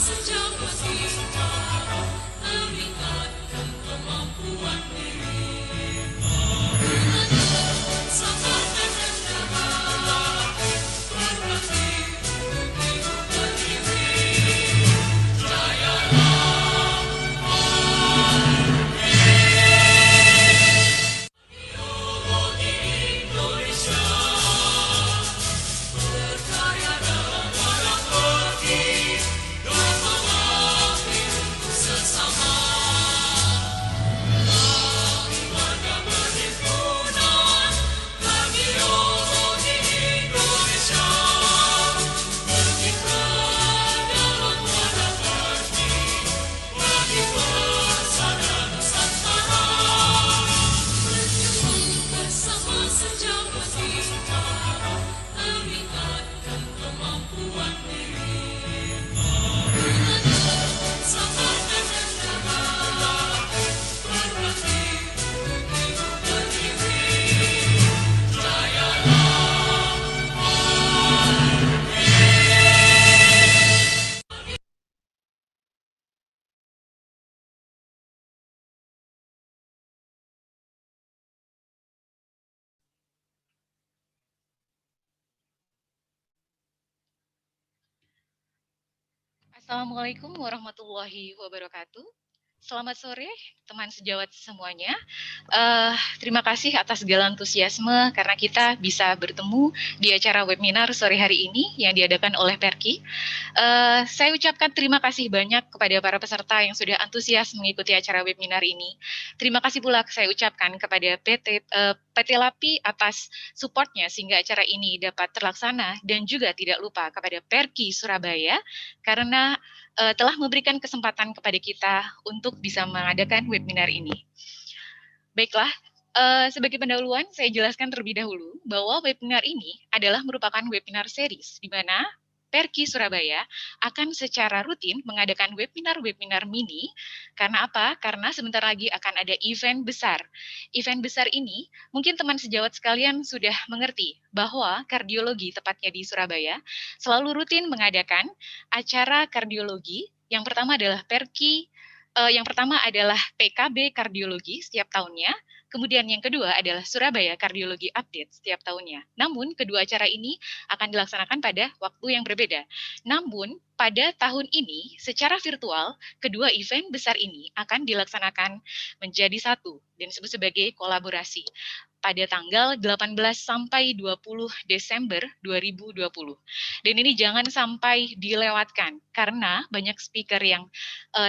sejauh kita meningkatkan kemampuan diri. Sabarkan dan damai, berbakti untuk kehidupan ini. Jayalah ideologi Indonesia, berkarya dalam wadah budi dan mengabdi untuk sesama. Warga berhimpunan bagi ideologi Indonesia, berkiprah dalam wadah budi bagi bangsa dan Nusantara. Bersama sejauh kita meningkatkan kemampuan diri. Sabarkan dan damai, berbakti untuk kehidupan ini. Jayalah Assalamualaikum warahmatullahi wabarakatuh. Selamat sore, teman sejawat semuanya. Terima kasih atas segala antusiasme karena kita bisa bertemu di acara webinar sore hari ini yang diadakan oleh Perki. Saya ucapkan terima kasih banyak kepada para peserta yang sudah antusias mengikuti acara webinar ini. Terima kasih pula saya ucapkan kepada PT LAPI atas supportnya sehingga acara ini dapat terlaksana, dan juga tidak lupa kepada Perki Surabaya karena telah memberikan kesempatan kepada kita untuk bisa mengadakan webinar ini. Baiklah, sebagai pendahuluan saya jelaskan terlebih dahulu bahwa webinar ini adalah merupakan webinar series di mana Perki Surabaya akan secara rutin mengadakan webinar-webinar mini. Karena apa? Karena sebentar lagi akan ada event besar. Event besar ini mungkin teman sejawat sekalian sudah mengerti bahwa kardiologi, tepatnya di Surabaya, selalu rutin mengadakan acara kardiologi. Yang pertama adalah PKB Kardiologi setiap tahunnya. Kemudian yang kedua adalah Surabaya Kardiologi Update setiap tahunnya. Namun kedua acara ini akan dilaksanakan pada waktu yang berbeda. Namun pada tahun ini secara virtual kedua event besar ini akan dilaksanakan menjadi satu dan disebut sebagai kolaborasi pada tanggal 18 sampai 20 Desember 2020. Dan ini jangan sampai dilewatkan karena banyak speaker yang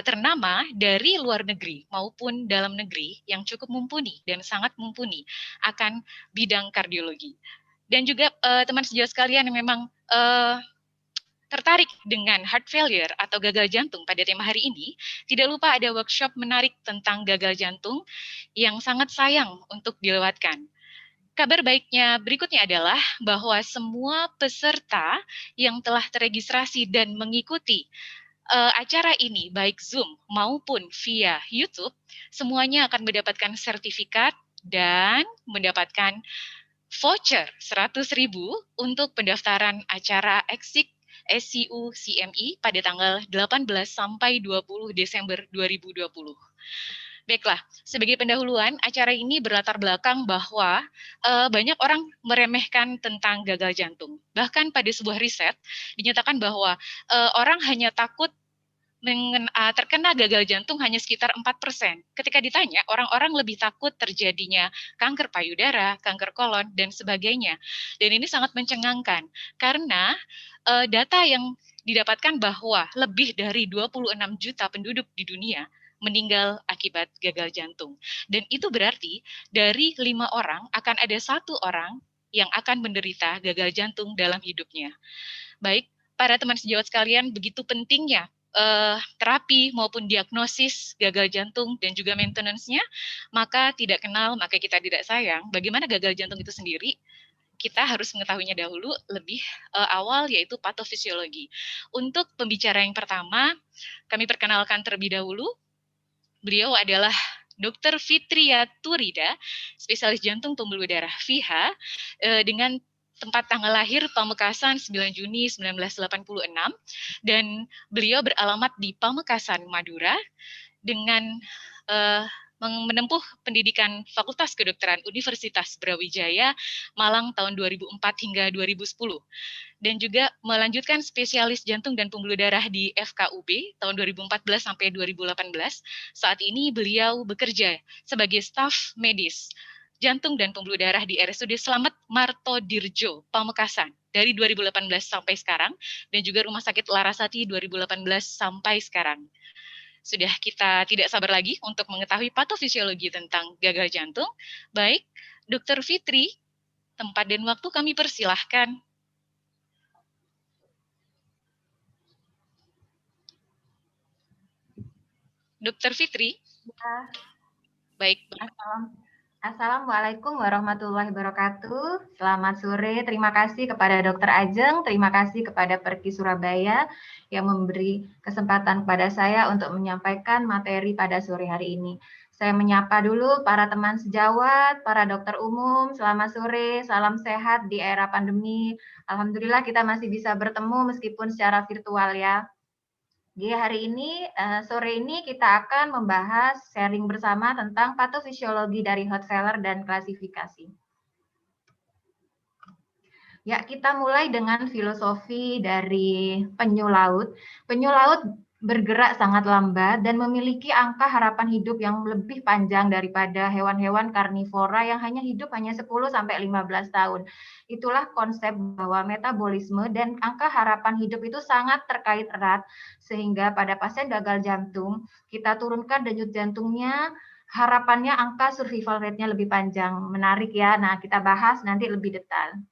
ternama dari luar negeri maupun dalam negeri yang cukup mumpuni dan sangat mumpuni akan bidang kardiologi. Dan juga teman sejawat sekalian yang memang tertarik dengan heart failure atau gagal jantung pada tema hari ini, tidak lupa ada workshop menarik tentang gagal jantung yang sangat sayang untuk dilewatkan. Kabar baiknya berikutnya adalah bahwa semua peserta yang telah teregistrasi dan mengikuti acara ini, baik Zoom maupun via YouTube, semuanya akan mendapatkan sertifikat dan mendapatkan voucher 100.000 untuk pendaftaran acara SCU CME pada tanggal 18 sampai 20 Desember 2020. Baiklah, sebagai pendahuluan, acara ini berlatar belakang bahwa banyak orang meremehkan tentang gagal jantung. Bahkan pada sebuah riset dinyatakan bahwa orang hanya takut terkena gagal jantung hanya sekitar 4%. Ketika ditanya, orang-orang lebih takut terjadinya kanker payudara, kanker kolon, dan sebagainya. Dan ini sangat mencengangkan, karena data yang didapatkan bahwa lebih dari 26 juta penduduk di dunia meninggal akibat gagal jantung. Dan itu berarti dari 5 orang akan ada 1 orang yang akan menderita gagal jantung dalam hidupnya. Baik, para teman sejawat sekalian, begitu pentingnya terapi maupun diagnosis gagal jantung dan juga maintenance-nya, maka tidak kenal, maka kita tidak sayang. Bagaimana gagal jantung itu sendiri? Kita harus mengetahuinya dahulu lebih awal, yaitu patofisiologi. Untuk pembicara yang pertama, kami perkenalkan terlebih dahulu. Beliau adalah Dr. Fitria Turida, spesialis jantung pembuluh darah FIHA, dengan tempat tanggal lahir Pamekasan 9 Juni 1986, dan beliau beralamat di Pamekasan, Madura, dengan menempuh pendidikan Fakultas Kedokteran Universitas Brawijaya, Malang tahun 2004 hingga 2010. Dan juga melanjutkan spesialis jantung dan pembuluh darah di FKUB tahun 2014 sampai 2018. Saat ini beliau bekerja sebagai staf medis jantung dan pembuluh darah di RSUD Slamet Marto Dirjo, Pamekasan, dari 2018 sampai sekarang, dan juga Rumah Sakit Larasati 2018 sampai sekarang. Sudah kita tidak sabar lagi untuk mengetahui patofisiologi tentang gagal jantung. Baik, Dr. Fitri, tempat dan waktu kami persilahkan. Dr. Fitri. Ya. Baik. Assalamualaikum warahmatullahi wabarakatuh. Selamat sore. Terima kasih kepada Dr. Ajeng. Terima kasih kepada Perki Surabaya yang memberi kesempatan kepada saya untuk menyampaikan materi pada sore hari ini. Saya menyapa dulu para teman sejawat, para dokter umum. Selamat sore, salam sehat di era pandemi. Alhamdulillah kita masih bisa bertemu meskipun secara virtual ya. Jadi hari ini, sore ini kita akan membahas sharing bersama tentang patofisiologi dari hot filler dan klasifikasi. Ya, kita mulai dengan filosofi dari penyu laut. Penyu laut bergerak sangat lambat dan memiliki angka harapan hidup yang lebih panjang daripada hewan-hewan karnivora yang hanya hidup 10 sampai 15 tahun. Itulah konsep bahwa metabolisme dan angka harapan hidup itu sangat terkait erat, sehingga pada pasien gagal jantung kita turunkan denyut jantungnya, harapannya angka survival rate-nya lebih panjang. Menarik ya. Nah, kita bahas nanti lebih detail.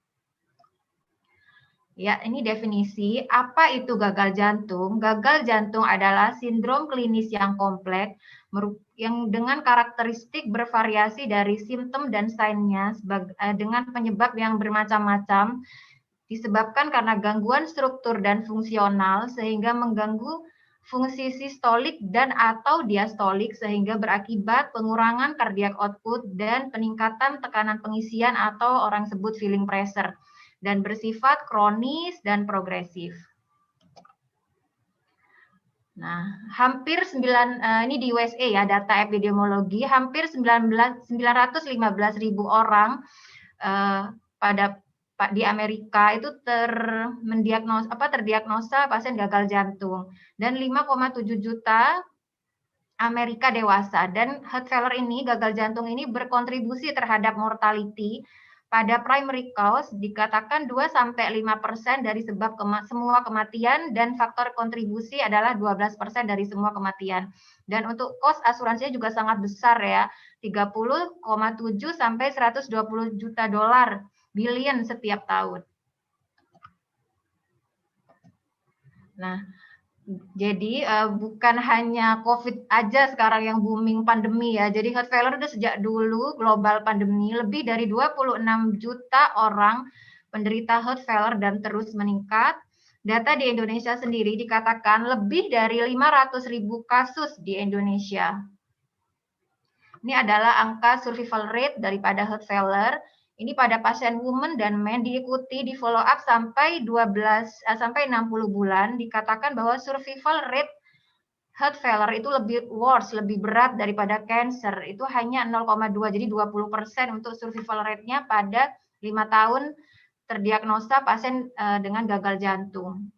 Ya, ini definisi. Apa itu gagal jantung? Gagal jantung adalah sindrom klinis yang kompleks yang dengan karakteristik bervariasi dari simptom dan sign-nya dengan penyebab yang bermacam-macam, disebabkan karena gangguan struktur dan fungsional sehingga mengganggu fungsi sistolik dan atau diastolik sehingga berakibat pengurangan cardiac output dan peningkatan tekanan pengisian atau orang sebut filling pressure, dan bersifat kronis dan progresif. Nah, hampir ini di USA ya, data epidemiologi, hampir 915.000 orang di Amerika itu terdiagnosa pasien gagal jantung, dan 5,7 juta Amerika dewasa. Dan heart failure ini, gagal jantung ini berkontribusi terhadap mortality. Pada primary cause dikatakan 2-5% dari sebab semua kematian, dan faktor kontribusi adalah 12% dari semua kematian. Dan untuk cost asuransinya juga sangat besar ya, 30,7 sampai 120 juta dolar billion setiap tahun. Nah, jadi bukan hanya COVID aja sekarang yang booming pandemi ya. Jadi heart failure itu sejak dulu global pandemi, lebih dari 26 juta orang penderita heart failure dan terus meningkat. Data di Indonesia sendiri dikatakan lebih dari 500.000 kasus di Indonesia. Ini adalah angka survival rate daripada heart failure. Ini pada pasien women dan men diikuti di follow up sampai 60 bulan, dikatakan bahwa survival rate heart failure itu lebih worse, lebih berat daripada cancer. Itu hanya 0,2, jadi 20% untuk survival rate-nya pada 5 tahun terdiagnosa pasien dengan gagal jantung.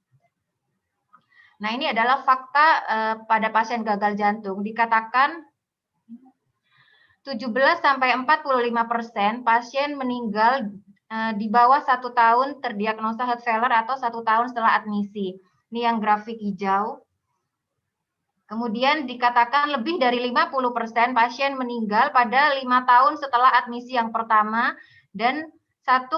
Nah, ini adalah fakta pada pasien gagal jantung. Dikatakan 17-45% pasien meninggal di bawah 1 tahun terdiagnosa heart failure atau 1 tahun setelah admisi. Ini yang grafik hijau. Kemudian dikatakan lebih dari 50% pasien meninggal pada 5 tahun setelah admisi yang pertama, dan 1,7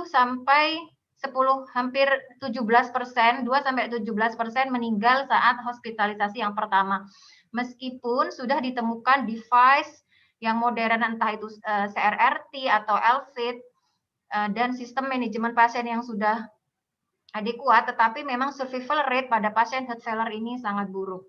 sampai 10 hampir 17%, 2-17% meninggal saat hospitalisasi yang pertama. Meskipun sudah ditemukan device yang modern, entah itu CRRT atau LVAD, dan sistem manajemen pasien yang sudah adekuat, tetapi memang survival rate pada pasien heart failure ini sangat buruk.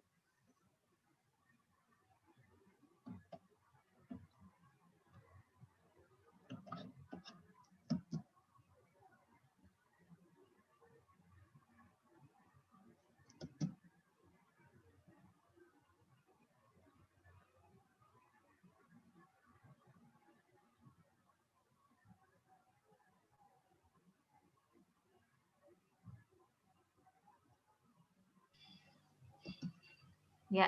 Ya,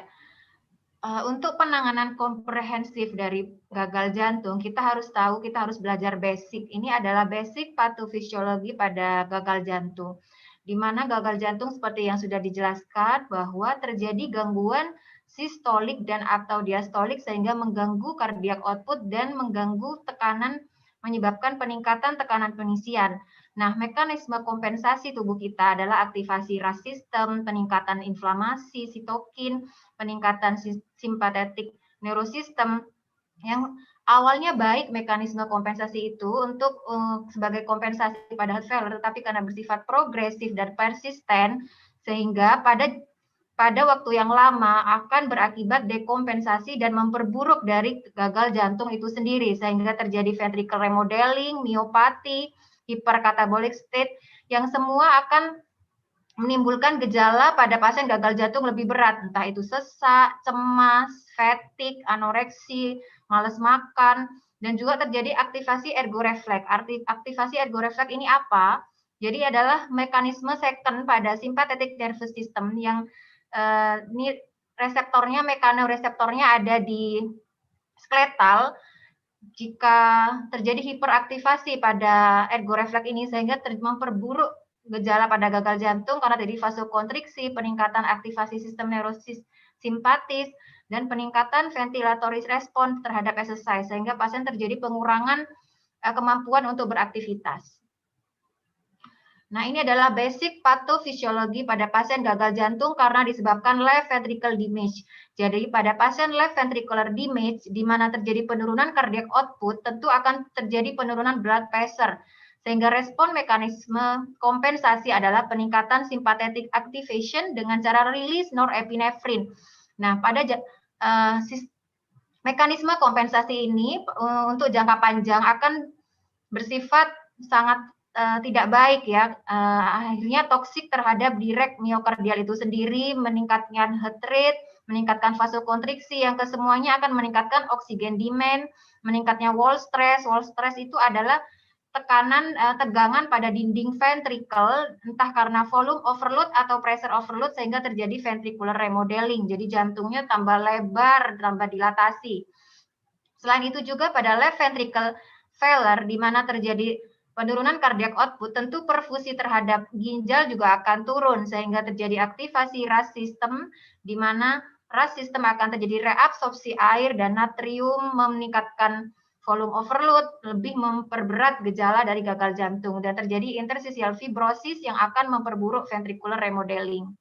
untuk penanganan komprehensif dari gagal jantung, kita harus tahu, kita harus belajar basic. Ini adalah basic patofisiologi pada gagal jantung. Di mana gagal jantung seperti yang sudah dijelaskan bahwa terjadi gangguan sistolik dan atau diastolik sehingga mengganggu cardiac output dan mengganggu tekanan, menyebabkan peningkatan tekanan pengisian. Nah, mekanisme kompensasi tubuh kita adalah aktivasi RAS system, peningkatan inflamasi, sitokin, peningkatan simpatetik neurosistem yang awalnya baik mekanisme kompensasi itu untuk sebagai kompensasi pada heart failure, tetapi karena bersifat progresif dan persisten sehingga pada waktu yang lama akan berakibat dekompensasi dan memperburuk dari gagal jantung itu sendiri sehingga terjadi ventricle remodeling, miopati, hypercatabolic state yang semua akan menimbulkan gejala pada pasien gagal jantung lebih berat, entah itu sesak, cemas, fatigue, anoreksi, malas makan, dan juga terjadi aktivasi ergorefleks. Aktivasi ergorefleks ini apa? Jadi adalah mekanisme second pada sympathetic nervous system yang ini reseptornya, mekanoreseptornya ada di skeletal. Jika terjadi hiperaktivasi pada ergorefleks ini sehingga memperburuk gejala pada gagal jantung karena terjadi vasokonstriksi, peningkatan aktivasi sistem neurosis simpatis, dan peningkatan ventilatoris respons terhadap exercise sehingga pasien terjadi pengurangan kemampuan untuk beraktivitas. Nah, ini adalah basic patofisiologi pada pasien gagal jantung karena disebabkan left ventricle damage. Jadi, pada pasien left ventricular damage, di mana terjadi penurunan cardiac output, tentu akan terjadi penurunan blood pressure. Sehingga respon mekanisme kompensasi adalah peningkatan sympathetic activation dengan cara rilis norepinefrin. Nah, pada mekanisme kompensasi ini untuk jangka panjang akan bersifat sangat tidak baik ya, akhirnya toksik terhadap direct miokardial itu sendiri, meningkatkan heart rate, meningkatkan vasokonstriksi yang kesemuanya akan meningkatkan oksigen demand, meningkatnya wall stress. Wall stress itu adalah tekanan tegangan pada dinding ventricle entah karena volume overload atau pressure overload sehingga terjadi ventricular remodeling. Jadi jantungnya tambah lebar, tambah dilatasi. Selain itu juga pada left ventricle failure di mana terjadi penurunan cardiac output, tentu perfusi terhadap ginjal juga akan turun sehingga terjadi aktivasi RAS system di mana RAS system akan terjadi reabsorpsi air dan natrium, meningkatkan volume overload, lebih memperberat gejala dari gagal jantung dan terjadi interstitial fibrosis yang akan memperburuk ventricular remodeling.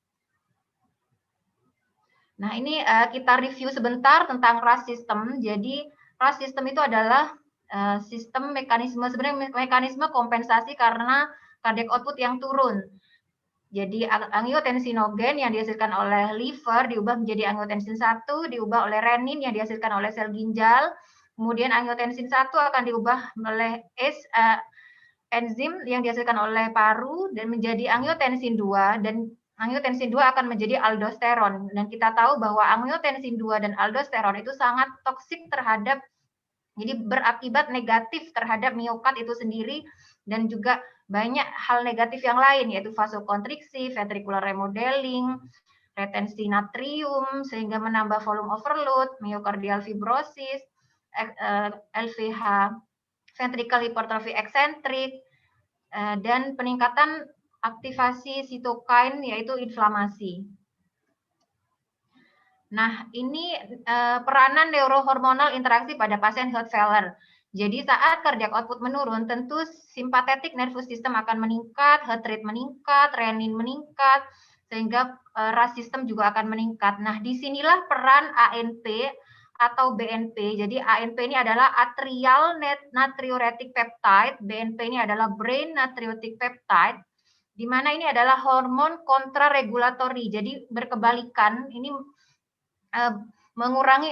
Nah, ini kita review sebentar tentang RAS system. Jadi, RAS system itu adalah sistem mekanisme sebenarnya mekanisme kompensasi karena cardiac output yang turun. Jadi angiotensinogen yang dihasilkan oleh liver diubah menjadi angiotensin 1, diubah oleh renin yang dihasilkan oleh sel ginjal. Kemudian angiotensin 1 akan diubah oleh enzim yang dihasilkan oleh paru dan menjadi angiotensin 2 dan angiotensin 2 akan menjadi aldosteron. Dan kita tahu bahwa angiotensin 2 dan aldosteron itu sangat toksik terhadap jadi berakibat negatif terhadap miokard itu sendiri dan juga banyak hal negatif yang lain yaitu vasokonstriksi, ventricular remodeling, retensi natrium sehingga menambah volume overload, myocardial fibrosis, LVH, ventricle hypertrophy eccentric, dan peningkatan aktivasi sitokain yaitu inflamasi. Nah, ini peranan neurohormonal interaksi pada pasien heart failure. Jadi saat cardiac output menurun, tentu sympathetic nervous system akan meningkat, heart rate meningkat, renin meningkat, sehingga RAS system juga akan meningkat. Nah, disinilah peran ANP atau BNP. Jadi ANP ini adalah atrial natriuretic peptide, BNP ini adalah brain natriuretic peptide, di mana ini adalah hormon kontraregulatori. Jadi berkebalikan, ini mengurangi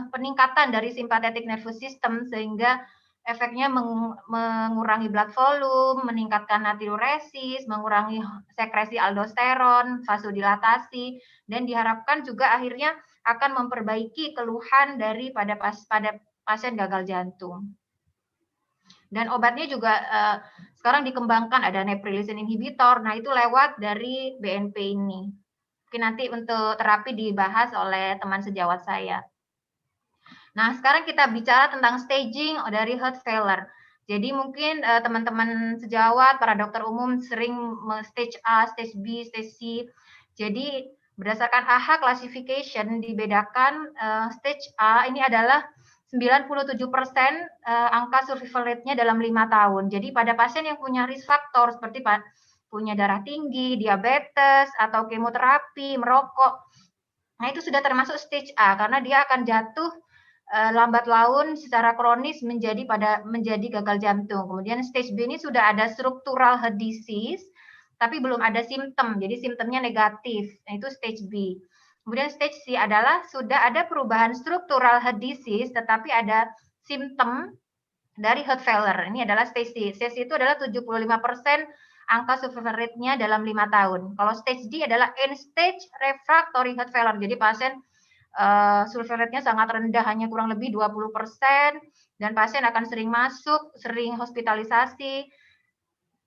peningkatan dari sympathetic nervous system sehingga efeknya mengurangi blood volume, meningkatkan natriuresis, mengurangi sekresi aldosteron, vasodilatasi, dan diharapkan juga akhirnya akan memperbaiki keluhan pada pasien gagal jantung. Dan obatnya juga sekarang dikembangkan, ada neprilysin inhibitor, nah itu lewat dari BNP ini. Mungkin nanti untuk terapi dibahas oleh teman sejawat saya. Nah, sekarang kita bicara tentang staging dari heart failure. Jadi mungkin teman-teman sejawat, para dokter umum sering stage A, stage B, stage C. Jadi berdasarkan AHA classification dibedakan stage A ini adalah 97% angka survival rate-nya dalam 5 tahun. Jadi pada pasien yang punya risk factor seperti punya darah tinggi, diabetes, atau kemoterapi, merokok, nah itu sudah termasuk stage A karena dia akan jatuh lambat laun secara kronis menjadi gagal jantung. Kemudian stage B ini sudah ada structural heart disease, tapi belum ada simptom, jadi simptomnya negatif. Nah, itu stage B. Kemudian stage C adalah sudah ada perubahan structural heart disease, tetapi ada simptom dari heart failure. Ini adalah stage C. Stage C itu adalah 75% angka survival rate-nya dalam 5 tahun. Kalau stage D adalah end stage refractory heart failure. Jadi pasien survival rate-nya sangat rendah, hanya kurang lebih 20%, dan pasien akan sering masuk, sering hospitalisasi,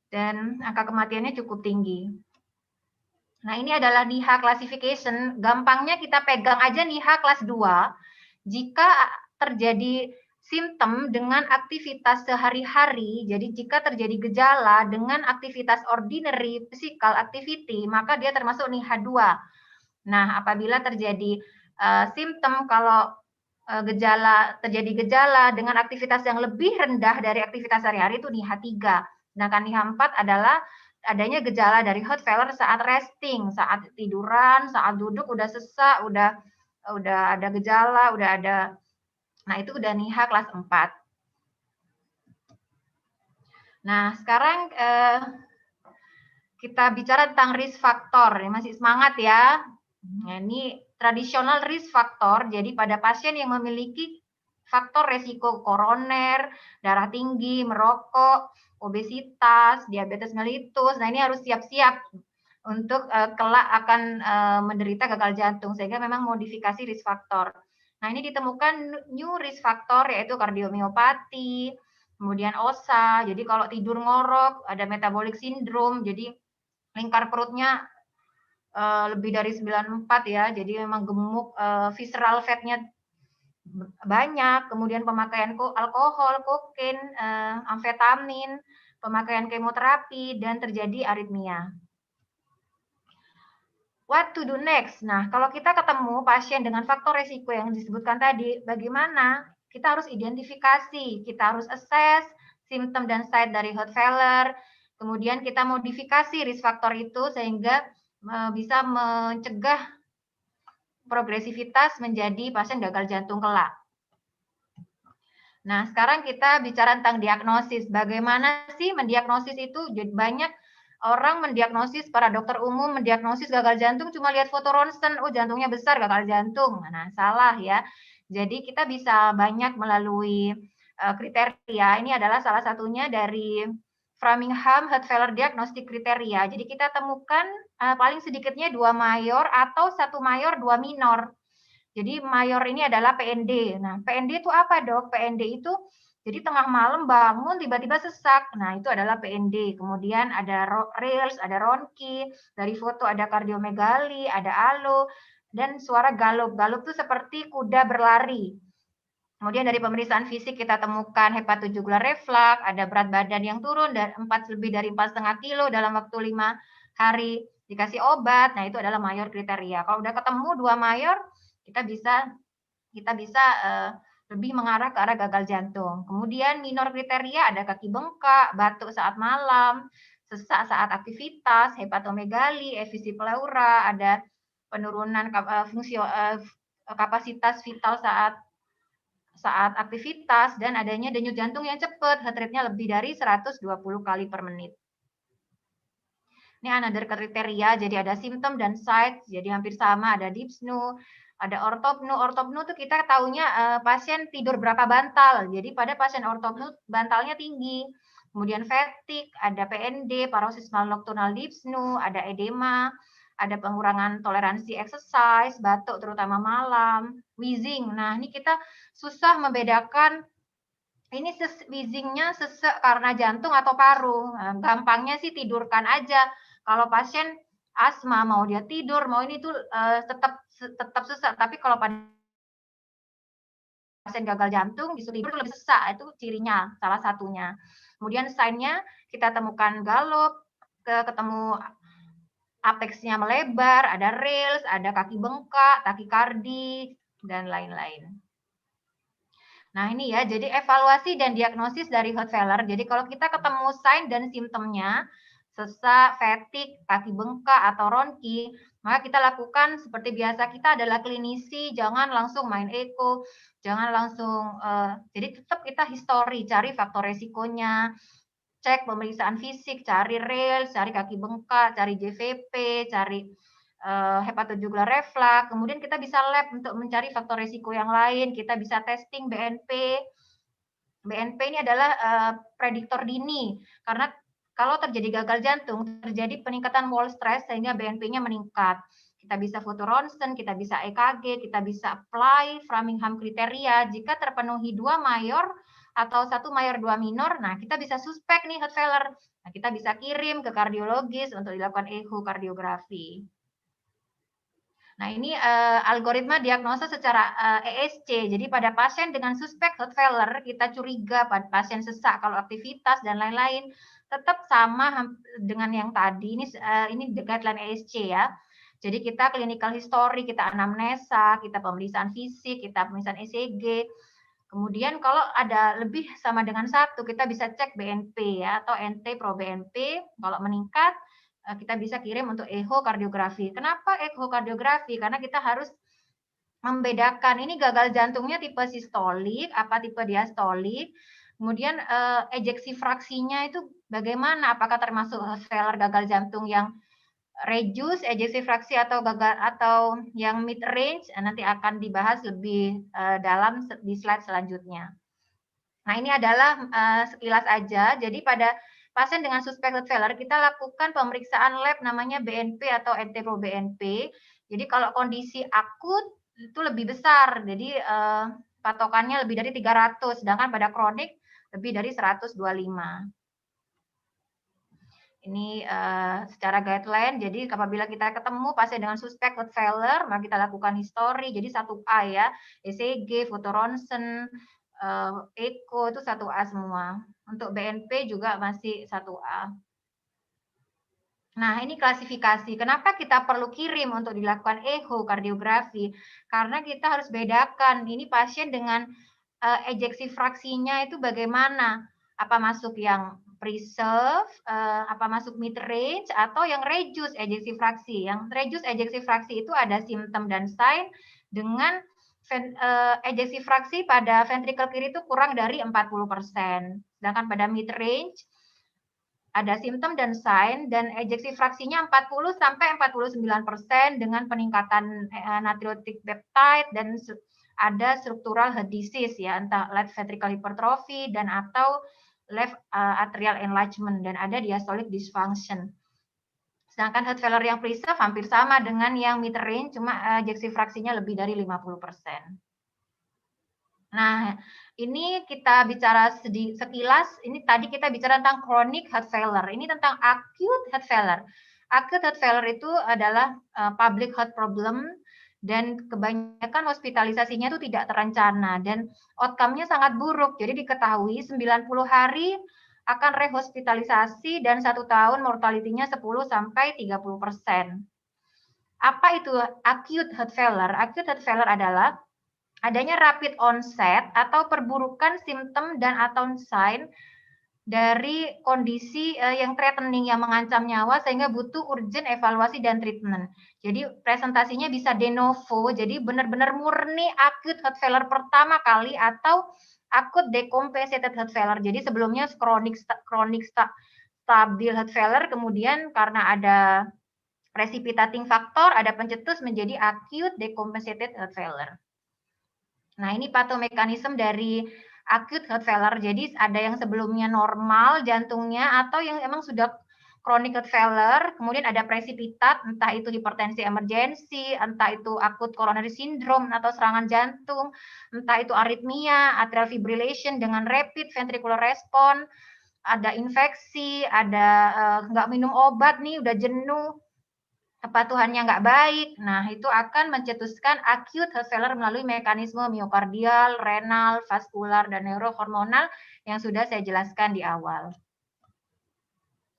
dan angka kematiannya cukup tinggi. Nah, ini adalah NIHA classification. Gampangnya kita pegang aja NIHA kelas 2. Jika terjadi simptom dengan aktivitas sehari-hari, jadi jika terjadi gejala dengan aktivitas ordinary physical activity, maka dia termasuk NIHA 2. Nah, apabila terjadi simptom kalau terjadi gejala dengan aktivitas yang lebih rendah dari aktivitas sehari-hari itu NIHA 3. Sedangkan NIHA 4 adalah adanya gejala dari heart failure saat resting, saat tiduran, saat duduk udah sesak, udah ada gejala, udah ada. Nah, itu udah NIHA kelas 4. Nah, sekarang kita bicara tentang risk factor. Masih semangat ya. Nah, ini tradisional risk factor. Jadi pada pasien yang memiliki faktor resiko koroner, darah tinggi, merokok, obesitas, diabetes mellitus. Nah, ini harus siap-siap untuk kelak akan menderita gagal jantung, sehingga memang modifikasi risk factor. Nah, ini ditemukan new risk factor yaitu kardiomiopati, kemudian OSA. Jadi kalau tidur ngorok, ada metabolic syndrome, jadi lingkar perutnya lebih dari 94 ya, jadi memang gemuk, visceral fat-nya banyak, kemudian pemakaian alkohol, kokain, amfetamin, pemakaian kemoterapi, dan terjadi aritmia. What to do next? Nah, kalau kita ketemu pasien dengan faktor resiko yang disebutkan tadi, bagaimana? Kita harus identifikasi, kita harus assess simptom dan side dari heart failure, kemudian kita modifikasi risk factor itu sehingga bisa mencegah progresivitas menjadi pasien gagal jantung kelak. Nah, sekarang kita bicara tentang diagnosis. Bagaimana sih mendiagnosis itu? Jadi banyak orang mendiagnosis, para dokter umum mendiagnosis gagal jantung cuma lihat foto ronsen, oh jantungnya besar, gagal jantung. Nah, salah ya. Jadi kita bisa banyak melalui kriteria. Ini adalah salah satunya dari Framingham Heart Failure Diagnostic Criteria. Jadi kita temukan paling sedikitnya 2 mayor atau 1 mayor, 2 minor. Jadi mayor ini adalah PND. Nah, PND itu apa, Dok? PND itu jadi tengah malam bangun tiba-tiba sesak. Nah, itu adalah PND. Kemudian ada Rales, ada Ronki, dari foto ada kardiomegali, ada alo, dan suara galup. Galup itu seperti kuda berlari. Kemudian dari pemeriksaan fisik kita temukan hepatojugular reflux, ada berat badan yang turun dan lebih dari 4,5 kilo dalam waktu 5 hari, dikasih obat. Nah, itu adalah mayor kriteria. Kalau udah ketemu 2 mayor, kita bisa lebih mengarah ke arah gagal jantung. Kemudian minor kriteria ada kaki bengkak, batuk saat malam, sesak saat aktivitas, hepatomegali, efisi pleura, ada penurunan fungsi kapasitas vital saat aktivitas, dan adanya denyut jantung yang cepat, heart rate-nya lebih dari 120 kali per menit. Ini another kriteria, jadi ada simptom dan site, jadi hampir sama, ada dyspnea, ada ortopnu. Ortopnu itu kita taunya pasien tidur berapa bantal. Jadi pada pasien ortopnu bantalnya tinggi. Kemudian fatigue, ada PND, paroxysmal nocturnal dyspnea, ada edema, ada pengurangan toleransi exercise, batuk terutama malam, wheezing. Nah, ini kita susah membedakan ini wheezingnya sesek karena jantung atau paru. Nah, gampangnya sih tidurkan aja. Kalau pasien asma, mau dia tidur, mau ini tuh tetap sesak. Tapi kalau pada pasien gagal jantung disuruh tidur lebih sesak, itu cirinya salah satunya. Kemudian sign-nya kita temukan galop, ketemu apexnya melebar, ada rails, ada kaki bengkak, takikardi, dan lain-lain. Nah ini ya, jadi evaluasi dan diagnosis dari heart failure. Jadi kalau kita ketemu sign dan simptomnya, sesak, fatigue, kaki bengkak, atau ronki, maka kita lakukan seperti biasa, kita adalah klinisi, jangan langsung main echo, jangan langsung, jadi tetap kita history, cari faktor resikonya, cek pemeriksaan fisik, cari rail, cari kaki bengkak, cari JVP, cari hepatojugular reflux, kemudian kita bisa lab untuk mencari faktor risiko yang lain, kita bisa testing BNP. BNP ini adalah prediktor dini, karena kalau terjadi gagal jantung, terjadi peningkatan wall stress sehingga BNP-nya meningkat. Kita bisa foto ronsen, kita bisa EKG, kita bisa apply Framingham kriteria. Jika terpenuhi 2 mayor atau 1 mayor 2 minor, nah kita bisa suspek nih heart failure. Nah, kita bisa kirim ke kardiologis untuk dilakukan echocardiografi. Nah, ini algoritma diagnosa secara ESC. Jadi pada pasien dengan suspek heart failure, kita curiga pada pasien sesak kalau aktivitas dan lain-lain, tetap sama dengan yang tadi. Ini guideline ESC ya. Jadi kita clinical history, kita anamnesa, kita pemeriksaan fisik, kita pemeriksaan ECG. Kemudian kalau ada lebih sama dengan 1, kita bisa cek BNP ya, atau NT-proBNP. Kalau meningkat, kita bisa kirim untuk echocardiografi. Kenapa echocardiografi? Karena kita harus membedakan ini gagal jantungnya tipe sistolik, apa tipe diastolik. Kemudian ejeksi fraksinya itu bagaimana? Apakah termasuk failure gagal jantung yang reduce, ejeksi fraksi atau gagal atau yang mid range? Nanti akan dibahas lebih dalam di slide selanjutnya. Nah, ini adalah sekilas aja. Jadi pada pasien dengan suspected failure, kita lakukan pemeriksaan lab namanya BNP atau NT-proBNP. Jadi kalau kondisi akut itu lebih besar, jadi patokannya lebih dari 300, sedangkan pada kronik lebih dari 125. Ini secara guideline, jadi apabila kita ketemu pasien dengan suspected failure, maka kita lakukan history, jadi 1A ya, ECG, foto ronsen, echo itu 1A semua. Untuk BNP juga masih 1A. Nah, ini klasifikasi. Kenapa kita perlu kirim untuk dilakukan echocardiografi? Karena kita harus bedakan ini pasien dengan ejeksi fraksinya itu bagaimana? Apa masuk yang preserve, apa masuk mid range, atau yang reduce ejeksi fraksi? Yang reduce ejeksi fraksi itu ada simptom dan sign dengan ejeksi fraksi pada ventricle kiri itu kurang dari 40%. Sedangkan pada mid range ada simptom dan sign dan ejeksi fraksinya 40 sampai 49% dengan peningkatan natriuretic peptide dan ada struktural heart disease ya, entah left ventricle hypertrophy dan atau left atrial enlargement dan ada diastolic dysfunction. Sedangkan heart failure yang preserve hampir sama dengan yang mid range, cuma ejeksi fraksinya lebih dari 50%. Nah, ini kita bicara sekilas, ini tadi kita bicara tentang chronic heart failure. Ini tentang acute heart failure. Acute heart failure itu adalah public heart problem dan kebanyakan hospitalisasinya itu tidak terencana dan outcome-nya sangat buruk. Jadi diketahui 90 hari akan rehospitalisasi dan 1 tahun mortality-nya 10 sampai 30%. Apa itu acute heart failure? Acute heart failure adalah adanya rapid onset atau perburukan simptom dan atau sign dari kondisi yang threatening, yang mengancam nyawa sehingga butuh urgent evaluasi dan treatment. Jadi presentasinya bisa de novo, jadi benar-benar murni acute heart failure pertama kali atau acute decompensated heart failure. Jadi sebelumnya chronic stabil heart failure, kemudian karena ada precipitating factor, ada pencetus menjadi acute decompensated heart failure. Nah, ini patomekanisme dari acute heart failure. Jadi ada yang sebelumnya normal jantungnya atau yang emang sudah chronic heart failure, kemudian ada presipitat, entah itu hipertensi emergensi, entah itu acute coronary syndrome atau serangan jantung, entah itu aritmia, atrial fibrillation dengan rapid ventricular response, ada infeksi, ada nggak minum obat nih, udah jenuh, kepatuhannya nggak baik, nah itu akan mencetuskan acute heart failure melalui mekanisme miokardial, renal, vaskular, dan neurohormonal yang sudah saya jelaskan di awal.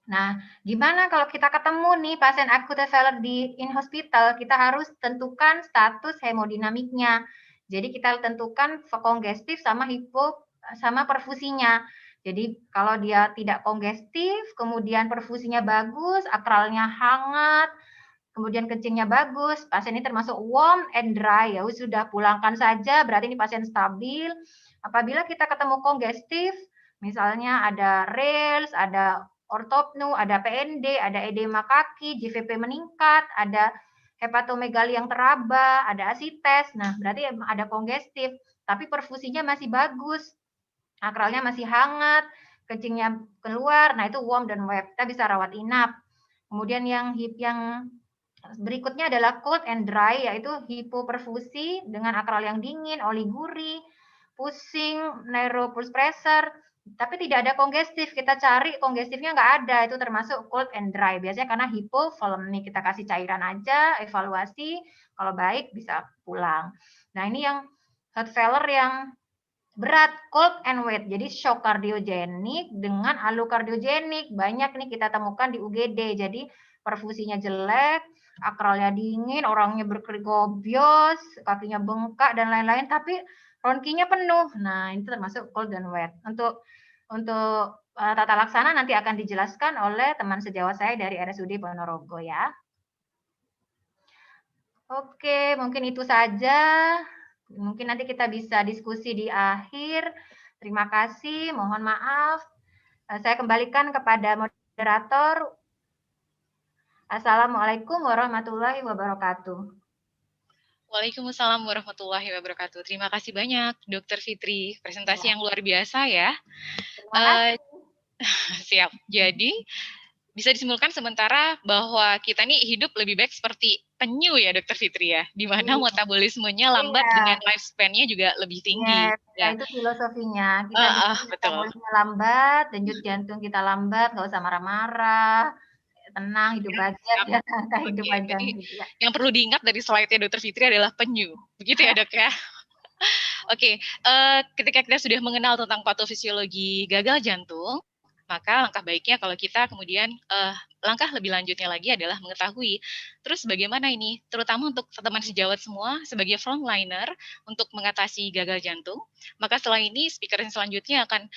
Nah, gimana kalau kita ketemu nih pasien acute heart failure di in-hospital, kita harus tentukan status hemodinamiknya. Jadi kita tentukan kongestif sama sama perfusinya. Jadi kalau dia tidak kongestif, kemudian perfusinya bagus, akralnya hangat, kemudian kencingnya bagus, pasien ini termasuk warm and dry, ya sudah pulangkan saja, berarti ini pasien stabil. Apabila kita ketemu kongestif, misalnya ada Rales, ada ortopnu, ada PND, ada edema kaki, JVP meningkat, ada hepatomegali yang teraba, ada asites, nah berarti ada kongestif, tapi perfusinya masih bagus, akralnya masih hangat, kencingnya keluar, nah itu warm dan wet, kita bisa rawat inap. Kemudian yang berikutnya adalah cold and dry, yaitu hipoperfusi dengan akral yang dingin, oligurie, pusing, narrow pulse pressure, tapi tidak ada kongestif. Kita cari kongestifnya nggak ada, itu termasuk cold and dry. Biasanya karena hipovolemik, kita kasih cairan aja, evaluasi, kalau baik bisa pulang. Nah ini yang heart failure yang berat, cold and wet, jadi shock kardiogenik dengan alokardiogenik. Banyak nih kita temukan di UGD, jadi perfusinya jelek, akralnya dingin, orangnya berkerigobios, kakinya bengkak dan lain-lain, tapi ronkinya penuh. Nah, ini termasuk cold and wet. Untuk tata laksana nanti akan dijelaskan oleh teman sejawat saya dari RSUD Ponorogo ya. Oke, mungkin itu saja. Mungkin nanti kita bisa diskusi di akhir. Terima kasih, mohon maaf. Saya kembalikan kepada moderator. Assalamualaikum warahmatullahi wabarakatuh. Waalaikumsalam warahmatullahi wabarakatuh. Terima kasih banyak, Dr. Fitri. Presentasi yang luar biasa ya. Siap. Jadi, bisa disimpulkan sementara bahwa kita nih hidup lebih baik seperti penyu ya, Dr. Fitri ya, di mana metabolismenya lambat dengan lifespan-nya juga lebih tinggi. Ya, itu filosofinya. Kita metabolisme lambat, denyut jantung kita lambat, nggak usah marah-marah, tenang, hidup aja, hidup aja. Yang perlu diingat dari slide-nya Dr. Fitri adalah penyu. Begitu ya, Dok ya? Oke, ketika kita sudah mengenal tentang patofisiologi gagal jantung, maka langkah baiknya kalau kita kemudian langkah lebih lanjutnya lagi adalah mengetahui terus bagaimana ini, terutama untuk teman sejawat semua sebagai frontliner untuk mengatasi gagal jantung. Maka setelah ini speaker yang selanjutnya akan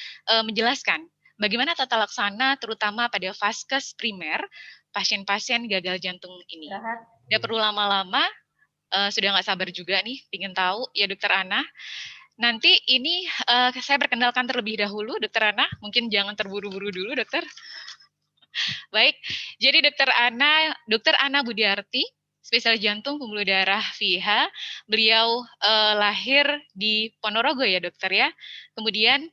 menjelaskan bagaimana tata laksana terutama pada vaskes primer pasien-pasien gagal jantung ini. Tidak perlu lama-lama, sudah nggak sabar juga nih, ingin tahu ya Dokter Ana. Nanti ini saya perkenalkan terlebih dahulu, Dokter Ana. Mungkin jangan terburu-buru dulu, Dokter. Baik, jadi Dokter Ana Budiarti, spesialis jantung pembuluh darah FIHA. Beliau lahir di Ponorogo ya, Dokter ya. Kemudian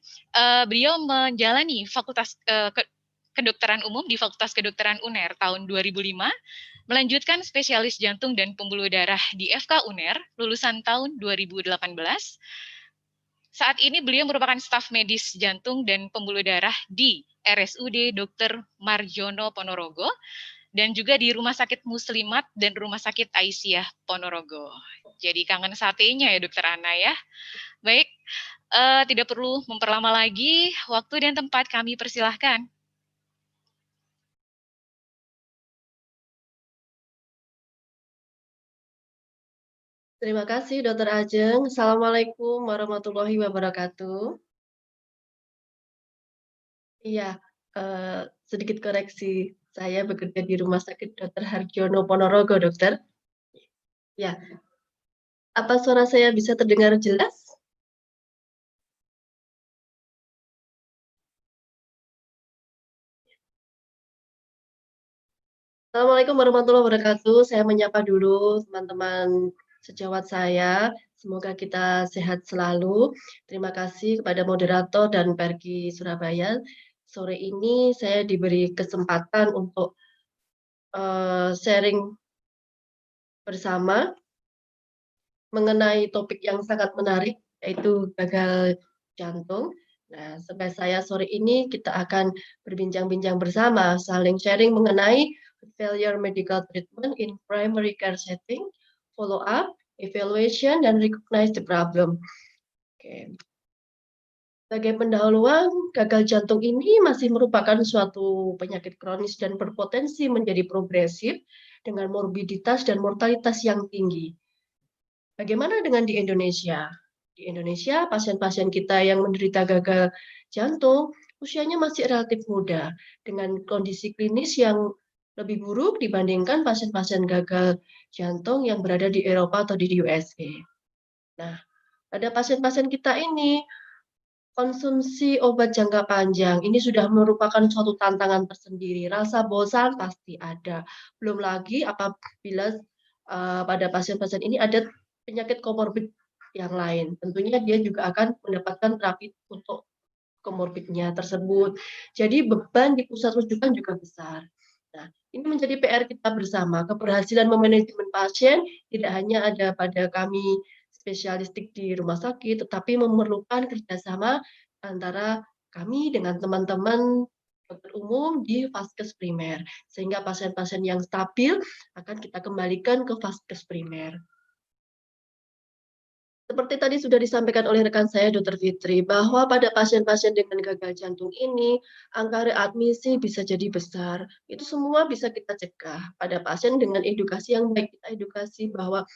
beliau menjalani Fakultas Kedokteran Umum di Fakultas Kedokteran UNER tahun 2005. Melanjutkan spesialis jantung dan pembuluh darah di FK UNER, lulusan tahun 2018. Saat ini beliau merupakan staf medis jantung dan pembuluh darah di RSUD Dr. Marjono Ponorogo, dan juga di Rumah Sakit Muslimat dan Rumah Sakit Aisyah Ponorogo. Jadi kangen satenya ya Dokter Ana ya. Baik, tidak perlu memperlama lagi, waktu dan tempat kami persilahkan. Terima kasih, Dr. Ajeng. Assalamualaikum warahmatullahi wabarakatuh. Iya, sedikit koreksi. Saya bekerja di Rumah Sakit Dr. Harjono Ponorogo, Dokter. Ya, apa suara saya bisa terdengar jelas? Assalamualaikum warahmatullahi wabarakatuh. Saya menyapa dulu teman-teman sejawat saya. Semoga kita sehat selalu. Terima kasih kepada moderator dan Pergi Surabaya. Sore ini saya diberi kesempatan untuk sharing bersama mengenai topik yang sangat menarik, yaitu gagal jantung. Nah, sampai saya sore ini kita akan berbincang-bincang bersama, saling sharing mengenai failure medical treatment in primary care setting, follow up, evaluation, dan recognize the problem. Oke. Sebagai pendahuluan, gagal jantung ini masih merupakan suatu penyakit kronis dan berpotensi menjadi progresif dengan morbiditas dan mortalitas yang tinggi. Bagaimana dengan di Indonesia? Di Indonesia, pasien-pasien kita yang menderita gagal jantung usianya masih relatif muda dengan kondisi klinis yang lebih buruk dibandingkan pasien-pasien gagal jantung yang berada di Eropa atau di USA. Nah, pada pasien-pasien kita ini, konsumsi obat jangka panjang ini sudah merupakan suatu tantangan tersendiri. Rasa bosan pasti ada. Belum lagi apabila pada pasien-pasien ini ada penyakit komorbid yang lain. Tentunya dia juga akan mendapatkan terapi untuk komorbidnya tersebut. Jadi beban di pusat rujukan juga besar. Nah, ini menjadi PR kita bersama. Keberhasilan memanajemen pasien tidak hanya ada pada kami spesialistik di rumah sakit, tetapi memerlukan kerjasama antara kami dengan teman-teman dokter umum di vaskes primer, sehingga pasien-pasien yang stabil akan kita kembalikan ke vaskes primer. Seperti tadi sudah disampaikan oleh rekan saya, Dr. Fitri, bahwa pada pasien-pasien dengan gagal jantung ini, angka readmisi bisa jadi besar. Itu semua bisa kita cegah pada pasien dengan edukasi yang baik. Kita edukasi bahwa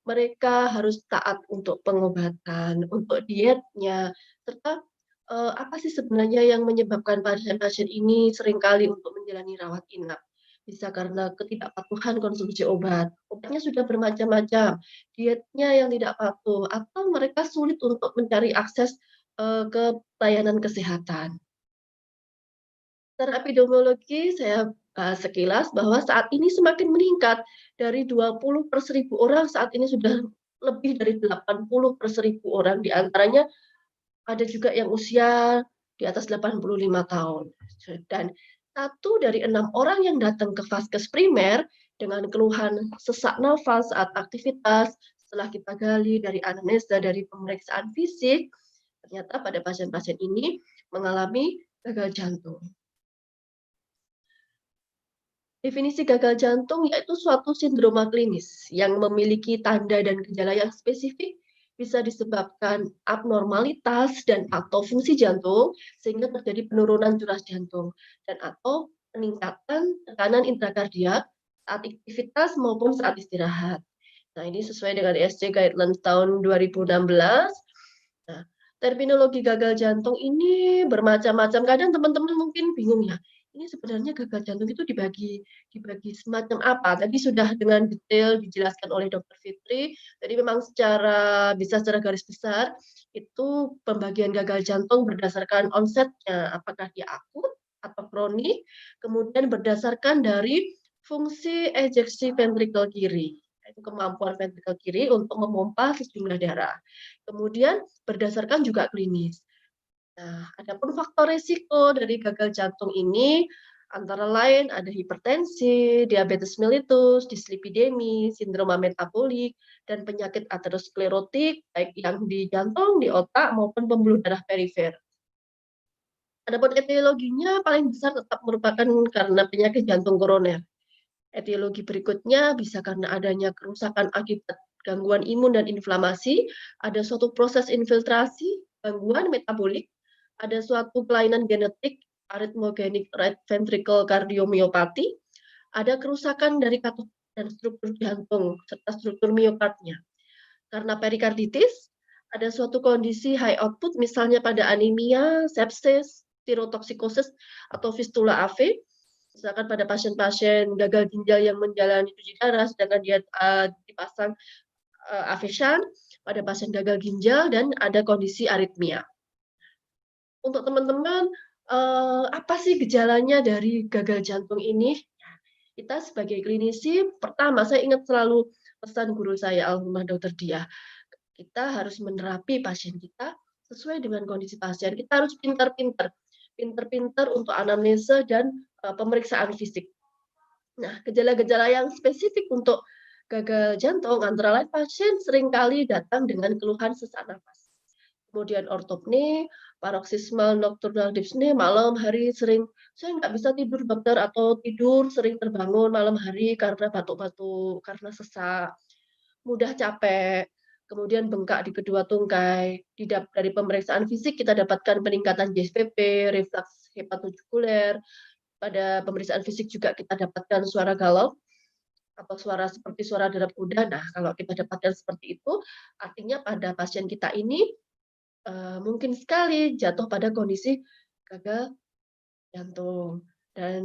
mereka harus taat untuk pengobatan, untuk dietnya, serta apa sih sebenarnya yang menyebabkan pasien-pasien ini seringkali untuk menjalani rawat inap. Bisa karena ketidakpatuhan konsumsi obat. Obatnya sudah bermacam-macam, dietnya yang tidak patuh, atau mereka sulit untuk mencari akses ke pelayanan kesehatan. Secara epidemiologi, saya bahas sekilas bahwa saat ini semakin meningkat dari 20 per 1000 orang, saat ini sudah lebih dari 80 per 1000 orang, di antaranya ada juga yang usia di atas 85 tahun. Dan 1 dari 6 orang yang datang ke vaskes primer dengan keluhan sesak nafas saat aktivitas, setelah kita gali dari anamnesa, dari pemeriksaan fisik, ternyata pada pasien-pasien ini mengalami gagal jantung. Definisi gagal jantung yaitu suatu sindroma klinis yang memiliki tanda dan gejala yang spesifik, bisa disebabkan abnormalitas dan atau fungsi jantung sehingga terjadi penurunan curah jantung dan atau peningkatan tekanan intrakardiak saat aktivitas maupun saat istirahat. Nah, ini sesuai dengan ESC Guidelines tahun 2016. Nah, terminologi gagal jantung ini bermacam-macam. Kadang teman-teman mungkin bingung ya, ini sebenarnya gagal jantung itu dibagi semacam apa? Tadi sudah dengan detail dijelaskan oleh Dr. Fitri. Jadi memang secara garis besar itu pembagian gagal jantung berdasarkan onsetnya, apakah dia akut atau kronik, kemudian berdasarkan dari fungsi ejeksi ventrikel kiri, yaitu kemampuan ventrikel kiri untuk memompa sejumlah darah. Kemudian berdasarkan juga klinis. Nah, adapun faktor risiko dari gagal jantung ini antara lain ada hipertensi, diabetes mellitus, dislipidemi, sindroma metabolik, dan penyakit aterosklerotik baik yang di jantung, di otak maupun pembuluh darah perifer. Adapun etiologinya paling besar tetap merupakan karena penyakit jantung koroner. Etiologi berikutnya bisa karena adanya kerusakan akibat gangguan imun dan inflamasi, ada suatu proses infiltrasi, gangguan metabolik, ada suatu kelainan genetik, arrhythmogenic right ventricle cardiomyopathy, ada kerusakan dari katup dan struktur jantung serta struktur miokardnya. Karena perikarditis, ada suatu kondisi high output misalnya pada anemia, sepsis, tirotoksikosis atau fistula AV. Misalkan pada pasien-pasien gagal ginjal yang menjalani cuci darah, sedangkan dia dipasang AV shunt, pada pasien gagal ginjal dan ada kondisi aritmia. Untuk teman-teman, apa sih gejalanya dari gagal jantung ini? Kita sebagai klinisi, pertama saya ingat selalu pesan guru saya, almarhumah Dr. Diah, kita harus menerapi pasien kita sesuai dengan kondisi pasien. Kita harus pintar-pintar untuk anamnesa dan pemeriksaan fisik. Nah, gejala-gejala yang spesifik untuk gagal jantung antara lain pasien seringkali datang dengan keluhan sesak nafas. kemudian ortopni, paroxysmal nocturnal dyspnea, malam hari sering, "Saya nggak bisa tidur dokter," atau tidur sering terbangun malam hari karena batuk-batuk, karena sesak, mudah capek, kemudian bengkak di kedua tungkai. Dari pemeriksaan fisik kita dapatkan peningkatan JSPP, refleks hepatosekuler. Pada pemeriksaan fisik juga kita dapatkan suara galau atau suara seperti suara derap kuda. Nah, kalau kita dapatkan seperti itu, artinya pada pasien kita ini, mungkin sekali jatuh pada kondisi gagal jantung. Dan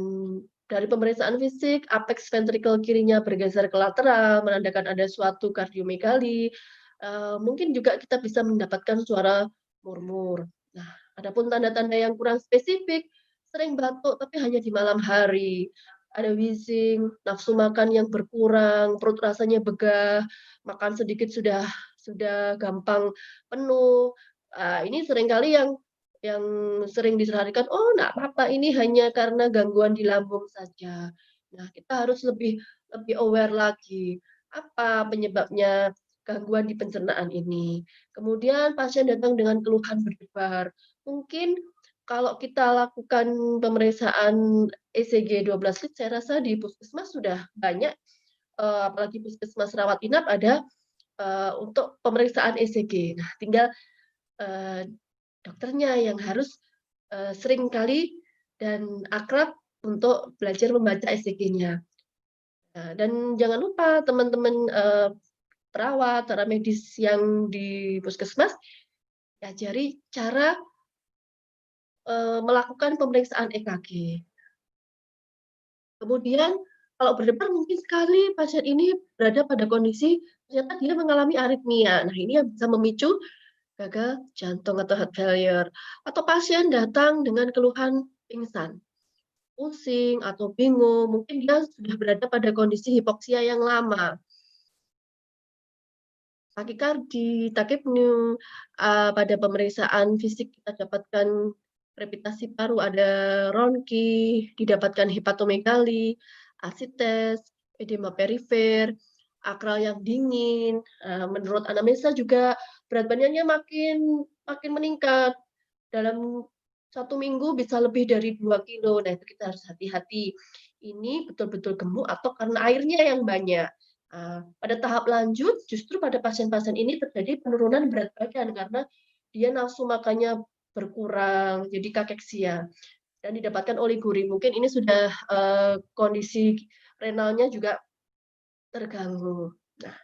dari pemeriksaan fisik, apex ventricle kirinya bergeser ke lateral, menandakan ada suatu kardiomegali. Mungkin juga kita bisa mendapatkan suara murmur. Nah, adapun tanda-tanda yang kurang spesifik, sering batuk tapi hanya di malam hari, ada wheezing, nafsu makan yang berkurang, perut rasanya begah, makan sedikit sudah gampang penuh. Ini seringkali yang sering disarankan, "Oh, enggak apa-apa, ini hanya karena gangguan di lambung saja." Nah, kita harus lebih lebih aware lagi, apa penyebabnya gangguan di pencernaan ini. Kemudian pasien datang dengan keluhan berdebar. Mungkin kalau kita lakukan pemeriksaan ECG 12 lead, saya rasa di puskesmas sudah banyak, apalagi puskesmas rawat inap ada, untuk pemeriksaan ECG. Nah, tinggal, eee dokternya yang harus, sering kali dan akrab untuk belajar membaca ECG-nya. Nah, dan jangan lupa teman-teman, perawat, tenaga medis yang di puskesmas, diajari cara, melakukan pemeriksaan EKG. Kemudian kalau berdebar mungkin sekali pasien ini berada pada kondisi ternyata dia mengalami aritmia. Nah, ini yang bisa memicu gagal jantung atau heart failure, atau pasien datang dengan keluhan pingsan, pusing, atau bingung, mungkin dia sudah berada pada kondisi hipoksia yang lama. Takikardi, takipnu, pada pemeriksaan fisik kita dapatkan krepitasi paru, ada ronki, didapatkan hepatomegali, asites, edema perifer, akral yang dingin, menurut anamnesa juga berat badannya makin makin meningkat, dalam 1 minggu bisa lebih dari 2 kilo. Nah, itu kita harus hati-hati, ini betul-betul gemuk atau karena airnya yang banyak. Pada tahap lanjut, justru pada pasien-pasien ini terjadi penurunan berat badan karena dia nafsu makannya berkurang, jadi kakeksia, dan didapatkan oliguri. Mungkin ini sudah, kondisi renalnya juga terganggu. Nah,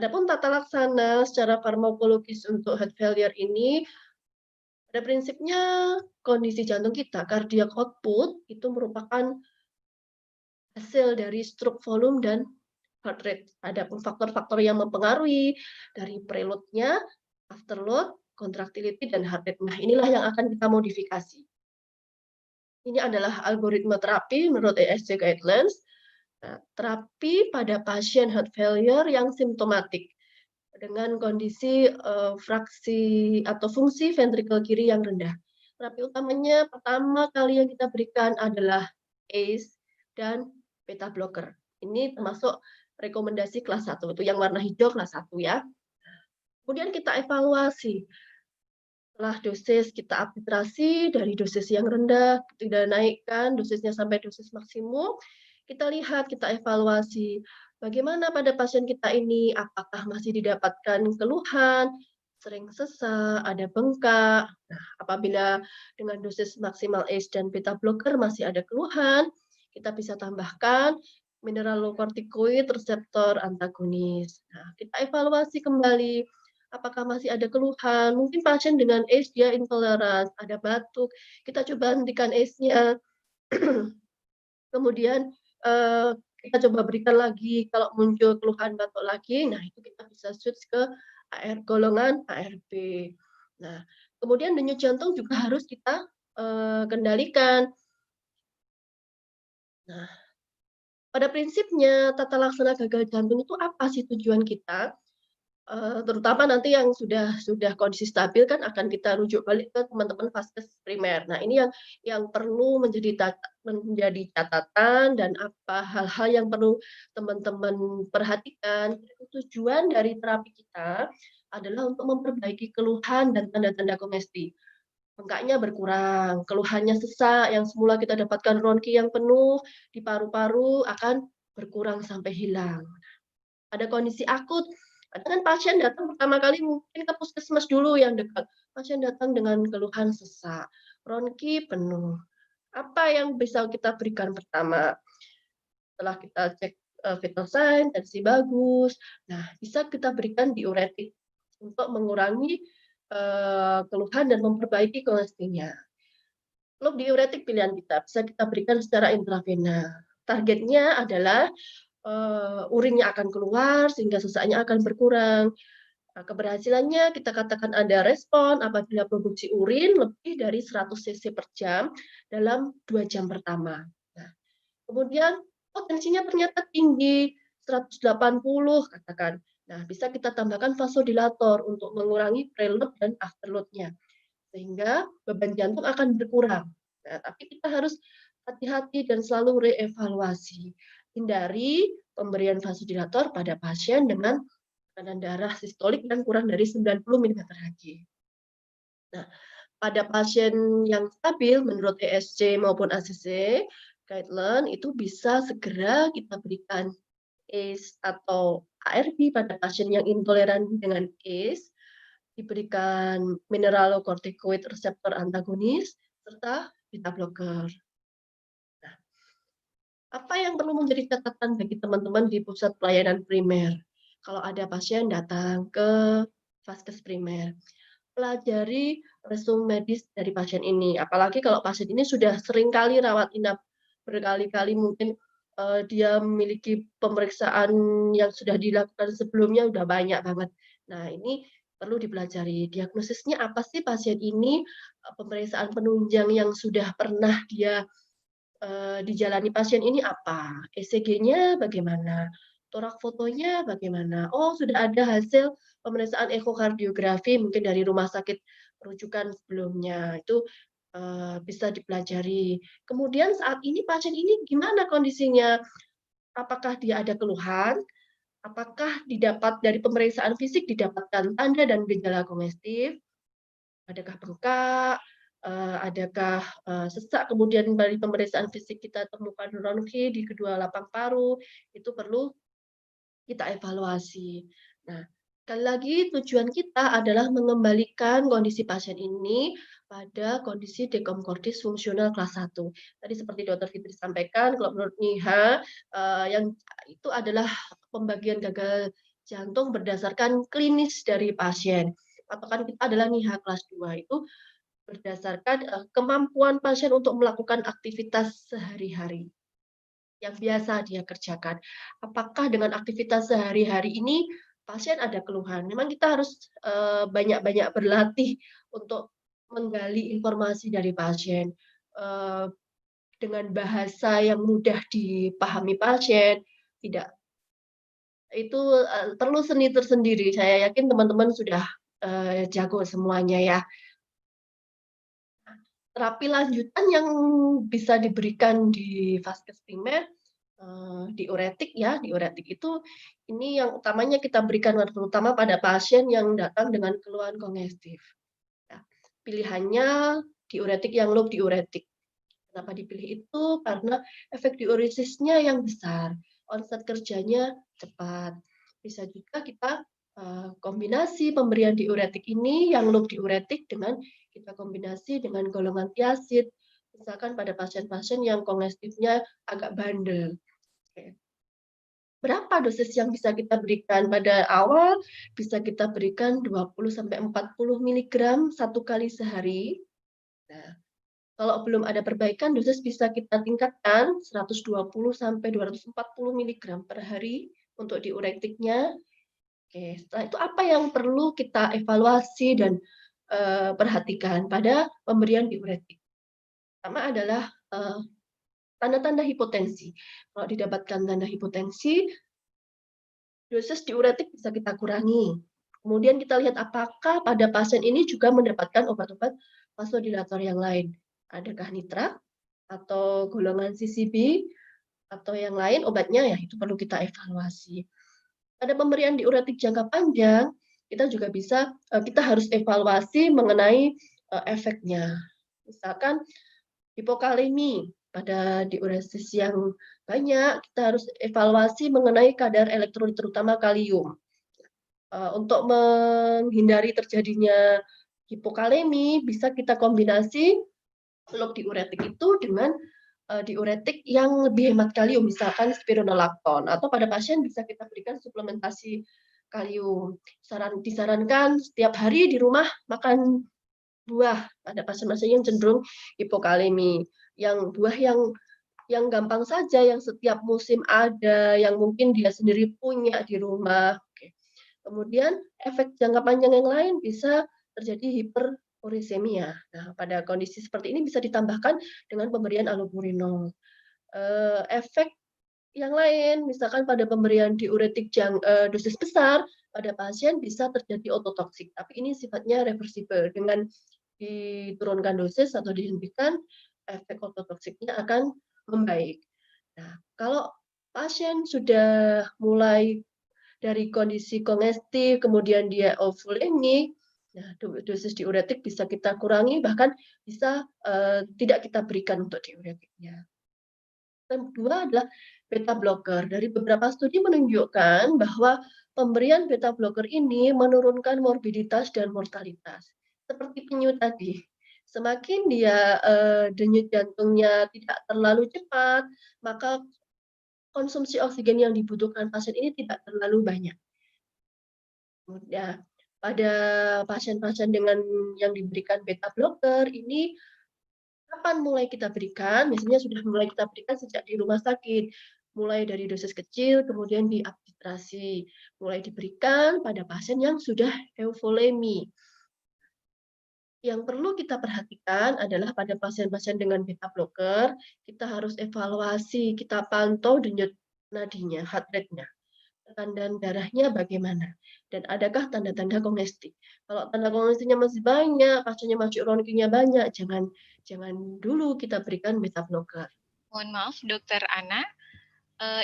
adapun tata laksana secara farmakologis untuk heart failure ini, pada prinsipnya kondisi jantung kita, cardiac output, itu merupakan hasil dari stroke volume dan heart rate. Adapun faktor-faktor yang mempengaruhi dari preload-nya, afterload, contractility, dan heart rate. Nah, inilah yang akan kita modifikasi. Ini adalah algoritma terapi menurut ESC Guidelines. Nah, terapi pada pasien heart failure yang simptomatik dengan kondisi fraksi atau fungsi ventrikel kiri yang rendah. Terapi utamanya pertama kali yang kita berikan adalah ACE dan beta blocker. Ini termasuk rekomendasi kelas 1, itu yang warna hijau kelas 1 ya. Kemudian kita evaluasi. Setelah dosis kita arbitrasi dari dosis yang rendah, tidak naikkan dosisnya sampai dosis maksimum, kita lihat, kita evaluasi bagaimana pada pasien kita ini, apakah masih didapatkan keluhan, sering sesak, ada bengkak. Nah, apabila dengan dosis maksimal ACE dan beta blocker masih ada keluhan, kita bisa tambahkan mineralokortikoid reseptor antagonis. Nah, kita evaluasi kembali apakah masih ada keluhan, mungkin pasien dengan ACE dia intoleran, ada batuk, kita coba hentikan ACE-nya. Kemudian, kita coba berikan lagi kalau muncul keluhan batuk lagi, nah itu kita bisa switch ke golongan ARB. Nah, kemudian denyut jantung juga harus kita, kendalikan. Nah, pada prinsipnya tata laksana gagal jantung itu apa sih tujuan kita? Terutama nanti yang sudah kondisi stabil kan akan kita rujuk balik ke teman-teman vaskes primer. Nah, ini yang perlu menjadi catatan dan apa hal-hal yang perlu teman-teman perhatikan, tujuan dari terapi kita adalah untuk memperbaiki keluhan dan tanda-tanda kongestif. Bengkaknya berkurang, keluhannya sesak yang semula kita dapatkan ronki yang penuh di paru-paru akan berkurang sampai hilang. Ada kondisi akut, kadang kan pasien datang pertama kali mungkin ke puskesmas dulu yang dekat. Pasien datang dengan keluhan sesak, ronki penuh. Apa yang bisa kita berikan pertama? Setelah kita cek vital sign, tensi bagus, nah bisa kita berikan diuretik untuk mengurangi keluhan dan memperbaiki kolesterolnya. Loop diuretik pilihan kita, bisa kita berikan secara intravena. Targetnya adalah urinnya akan keluar sehingga sesaknya akan berkurang. Nah, keberhasilannya kita katakan ada respon apabila produksi urin lebih dari 100 cc per jam dalam 2 jam pertama. Nah, kemudian tensinya ternyata tinggi, 180 katakan. Nah, bisa kita tambahkan vasodilator untuk mengurangi preload dan afterload-nya. Sehingga beban jantung akan berkurang. Nah, tapi kita harus hati-hati dan selalu reevaluasi. Hindari pemberian vasodilator pada pasien dengan tekanan darah sistolik dan kurang dari 90 mm/Hg. Nah, pada pasien yang stabil menurut ESC maupun ACC guideline itu bisa segera kita berikan ACE atau ARB pada pasien yang intoleran dengan ACE, diberikan mineralocorticoid reseptor antagonis serta beta blocker. Nah, apa yang perlu menjadi catatan bagi teman-teman di pusat pelayanan primer? Kalau ada pasien datang ke vaskes primer, pelajari resume medis dari pasien ini. Apalagi kalau pasien ini sudah sering kali rawat inap, berkali-kali mungkin dia memiliki pemeriksaan yang sudah dilakukan sebelumnya udah banyak banget. Nah, ini perlu dipelajari. Diagnosisnya apa sih pasien ini? Pemeriksaan penunjang yang sudah pernah dia dijalani pasien ini apa? ECG-nya bagaimana? Torak fotonya bagaimana? Oh, sudah ada hasil pemeriksaan ekokardiografi mungkin dari rumah sakit rujukan sebelumnya. Itu bisa dipelajari. Kemudian saat ini pasien ini gimana kondisinya? Apakah dia ada keluhan? Apakah didapat dari pemeriksaan fisik didapatkan tanda dan gejala kongestif? Adakah bengkak? Adakah sesak? Kemudian dari pemeriksaan fisik kita temukan ronki di kedua lapang paru, itu perlu kita evaluasi. Nah, sekali lagi tujuan kita adalah mengembalikan kondisi pasien ini pada kondisi dekomkordis fungsional kelas 1. Tadi seperti Dokter Fitri sampaikan, kalau menurut NIHA, yang itu adalah pembagian gagal jantung berdasarkan klinis dari pasien. Patokan kita adalah NIHA kelas 2, itu berdasarkan kemampuan pasien untuk melakukan aktivitas sehari-hari yang biasa dia kerjakan. Apakah dengan aktivitas sehari-hari ini pasien ada keluhan? Memang kita harus banyak-banyak berlatih untuk menggali informasi dari pasien dengan bahasa yang mudah dipahami pasien. Tidak, itu perlu seni tersendiri. Saya yakin teman-teman sudah jago semuanya ya. Terapi lanjutan yang bisa diberikan di vaskes primer, diuretik ya, diuretik itu ini yang utamanya kita berikan terutama pada pasien yang datang dengan keluhan kongestif. Ya, pilihannya diuretik yang loop diuretik. Kenapa dipilih itu? Karena efek diuresisnya yang besar, onset kerjanya cepat. Bisa juga kita kombinasi pemberian diuretik ini yang loop diuretik dengan kita kombinasi dengan golongan tiazid, misalkan pada pasien-pasien yang kongestifnya agak bandel. Berapa dosis yang bisa kita berikan? Pada awal bisa kita berikan 20-40 mg satu kali sehari. Nah, kalau belum ada perbaikan, dosis bisa kita tingkatkan 120-240 mg per hari untuk diuretiknya. Oke, setelah itu apa yang perlu kita evaluasi dan perhatikan pada pemberian diuretik? Pertama adalah tanda-tanda hipotensi. Kalau didapatkan tanda hipotensi, dosis diuretik bisa kita kurangi. Kemudian kita lihat apakah pada pasien ini juga mendapatkan obat-obat vasodilator yang lain. Adakah nitrat atau golongan CCB atau yang lain obatnya, ya itu perlu kita evaluasi. Pada pemberian diuretik jangka panjang, kita juga bisa kita harus evaluasi mengenai efeknya. Misalkan hipokalemi pada diuresis yang banyak, kita harus evaluasi mengenai kadar elektrolit terutama kalium. Untuk menghindari terjadinya hipokalemi, bisa kita kombinasi loop diuretik itu dengan diuretik yang lebih hemat kalium, misalkan spironolakton, atau pada pasien bisa kita berikan suplementasi kalium. Disarankan setiap hari di rumah makan buah pada pasien-pasien yang cenderung hipokalemi. Buah yang gampang saja, yang setiap musim ada, yang mungkin dia sendiri punya di rumah. Oke. Kemudian efek jangka panjang yang lain bisa terjadi hiperurisemia. Nah, pada kondisi seperti ini bisa ditambahkan dengan pemberian allopurinol. Efek yang lain, misalkan pada pemberian diuretik dosis besar, pada pasien bisa terjadi ototoksik, tapi ini sifatnya reversibel. Dengan diturunkan dosis atau dihentikan, efek ototoksiknya akan membaik. Nah, kalau pasien sudah mulai dari kondisi kongestif, kemudian dia euvolemik, nah dosis diuretik bisa kita kurangi, bahkan bisa tidak kita berikan untuk diuretiknya. Yang kedua adalah beta blocker. Dari beberapa studi menunjukkan bahwa pemberian beta blocker ini menurunkan morbiditas dan mortalitas. Seperti penyu tadi, semakin dia denyut jantungnya tidak terlalu cepat, maka konsumsi oksigen yang dibutuhkan pasien ini tidak terlalu banyak. Ya, pada pasien-pasien dengan yang diberikan beta blocker ini kapan mulai kita berikan? Biasanya sudah mulai kita berikan sejak di rumah sakit. Mulai dari dosis kecil, kemudian diadministrasi. Mulai diberikan pada pasien yang sudah euvolemi. Yang perlu kita perhatikan adalah pada pasien-pasien dengan beta blocker, kita harus evaluasi, kita pantau denyut nadinya, heart rate-nya. Tekanan darahnya bagaimana? Dan adakah tanda-tanda kongestif? Kalau tanda kongestifnya masih banyak, pasiennya masih kroniknya banyak, jangan dulu kita berikan beta blocker. Mohon maaf, Dokter Ana,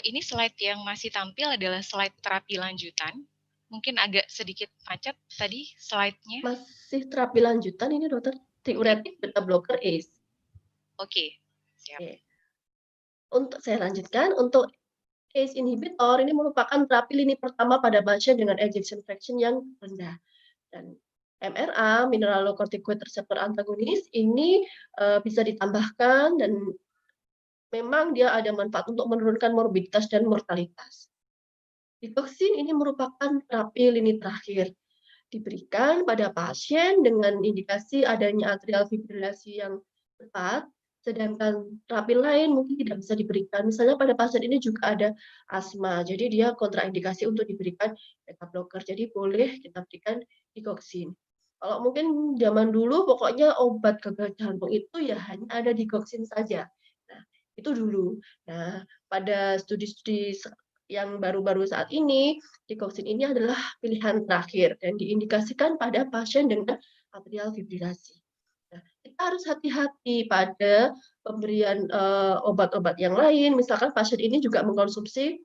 ini slide yang masih tampil adalah slide terapi lanjutan. Mungkin agak sedikit macet tadi slide-nya. Masih terapi lanjutan ini dokter, diuretik beta blocker ACE. Oke, siap. Oke. Untuk saya lanjutkan, untuk ACE inhibitor ini merupakan terapi lini pertama pada pasien dengan ejection fraction yang rendah. Dan MRA, mineralocorticoid receptor antagonis, ini bisa ditambahkan dan memang dia ada manfaat untuk menurunkan morbiditas dan mortalitas. Digoxin ini merupakan terapi lini terakhir. Diberikan pada pasien dengan indikasi adanya atrial fibrilasi yang cepat, sedangkan terapi lain mungkin tidak bisa diberikan. Misalnya pada pasien ini juga ada asma, jadi dia kontraindikasi untuk diberikan beta blocker. Jadi boleh kita berikan digoxin. Kalau mungkin zaman dulu pokoknya obat gagal jantung itu ya hanya ada digoxin saja. Nah, itu dulu. Nah, pada studi-studi yang baru-baru saat ini, digoxin ini adalah pilihan terakhir dan diindikasikan pada pasien dengan atrial fibrilasi. Nah, kita harus hati-hati pada pemberian obat-obat yang lain. Misalkan pasien ini juga mengkonsumsi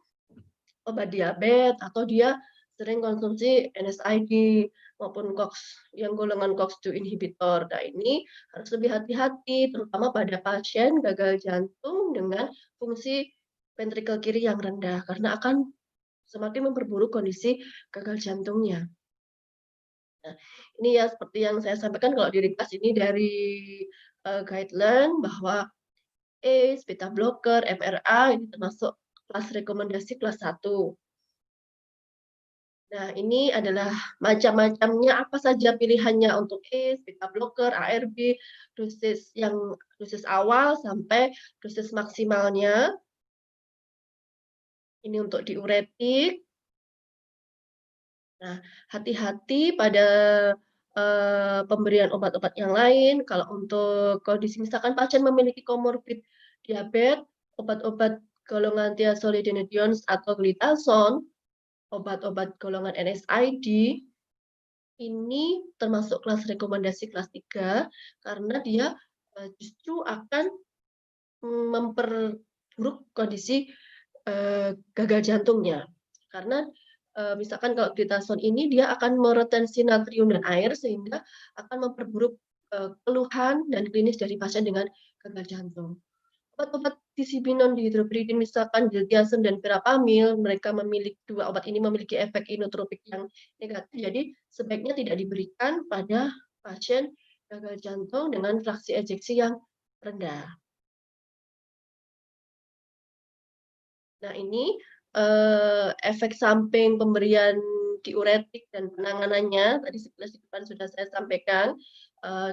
obat diabetes atau dia sering konsumsi NSAID maupun COX yang golongan COX-2 inhibitor. Nah, ini harus lebih hati-hati terutama pada pasien gagal jantung dengan fungsi ventrikel kiri yang rendah karena akan semakin memperburuk kondisi gagal jantungnya. Nah, ini ya seperti yang saya sampaikan kalau di ringkas ini dari guideline bahwa ACE, beta blocker, MRA ini termasuk kelas rekomendasi kelas 1. Nah, ini adalah macam-macamnya apa saja pilihannya untuk ACE, beta blocker, ARB, dosis awal sampai dosis maksimalnya. Ini untuk diuretik. Nah, hati-hati pada pemberian obat-obat yang lain. Kalau untuk kondisi misalkan pasien memiliki komorbid diabetes, obat-obat golongan thiazolidinediones atau glitason, obat-obat golongan NSAID, ini termasuk kelas rekomendasi kelas 3 karena dia justru akan memperburuk kondisi gagal jantungnya. Karena misalkan kalau glutathione ini dia akan meretensi natrium dan air sehingga akan memperburuk, keluhan dan klinis dari pasien dengan gagal jantung. Obat-obat disibinon dihidropyridin misalkan diltiazem dan verapamil, dua obat ini memiliki efek inotropik yang negatif, jadi sebaiknya tidak diberikan pada pasien gagal jantung dengan fraksi ejeksi yang rendah. Nah ini, efek samping pemberian diuretik dan penanganannya, tadi sekilas di depan sudah saya sampaikan,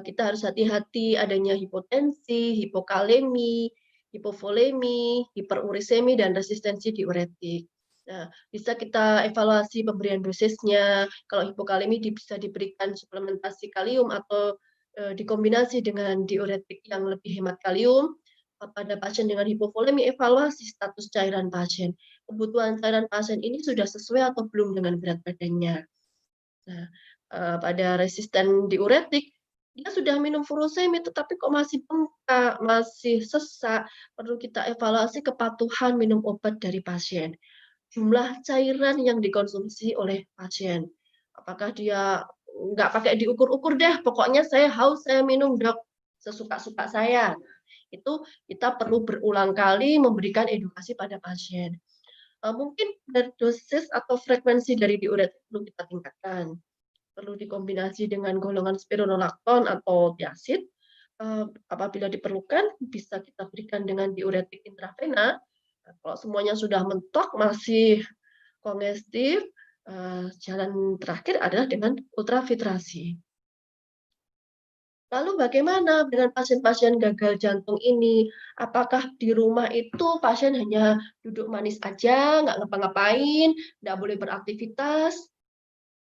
kita harus hati-hati adanya hipotensi, hipokalemi, hipovolemi, hiperurisemi, dan resistensi diuretik. Nah, bisa kita evaluasi pemberian dosisnya, kalau hipokalemi bisa diberikan suplementasi kalium atau, dikombinasi dengan diuretik yang lebih hemat kalium. Pada pasien dengan hipovolemi, evaluasi status cairan pasien. Kebutuhan cairan pasien ini sudah sesuai atau belum dengan berat badannya. Nah, pada resisten diuretik, dia sudah minum furosemi tetapi kok masih bengkak, masih sesak, perlu kita evaluasi kepatuhan minum obat dari pasien. Jumlah cairan yang dikonsumsi oleh pasien. Apakah dia nggak pakai diukur-ukur deh, pokoknya saya haus, saya minum dok, sesuka-suka saya. Itu kita perlu berulang kali memberikan edukasi pada pasien. Mungkin dari dosis atau frekuensi dari diuretik perlu kita tingkatkan. Perlu dikombinasi dengan golongan spironolakton atau thiazid. Apabila diperlukan, bisa kita berikan dengan diuretik intravena. Kalau semuanya sudah mentok, masih kongestif, jalan terakhir adalah dengan ultrafiltrasi. Lalu bagaimana dengan pasien-pasien gagal jantung ini? Apakah di rumah itu pasien hanya duduk manis aja, nggak ngapa-ngapain, nggak boleh beraktivitas?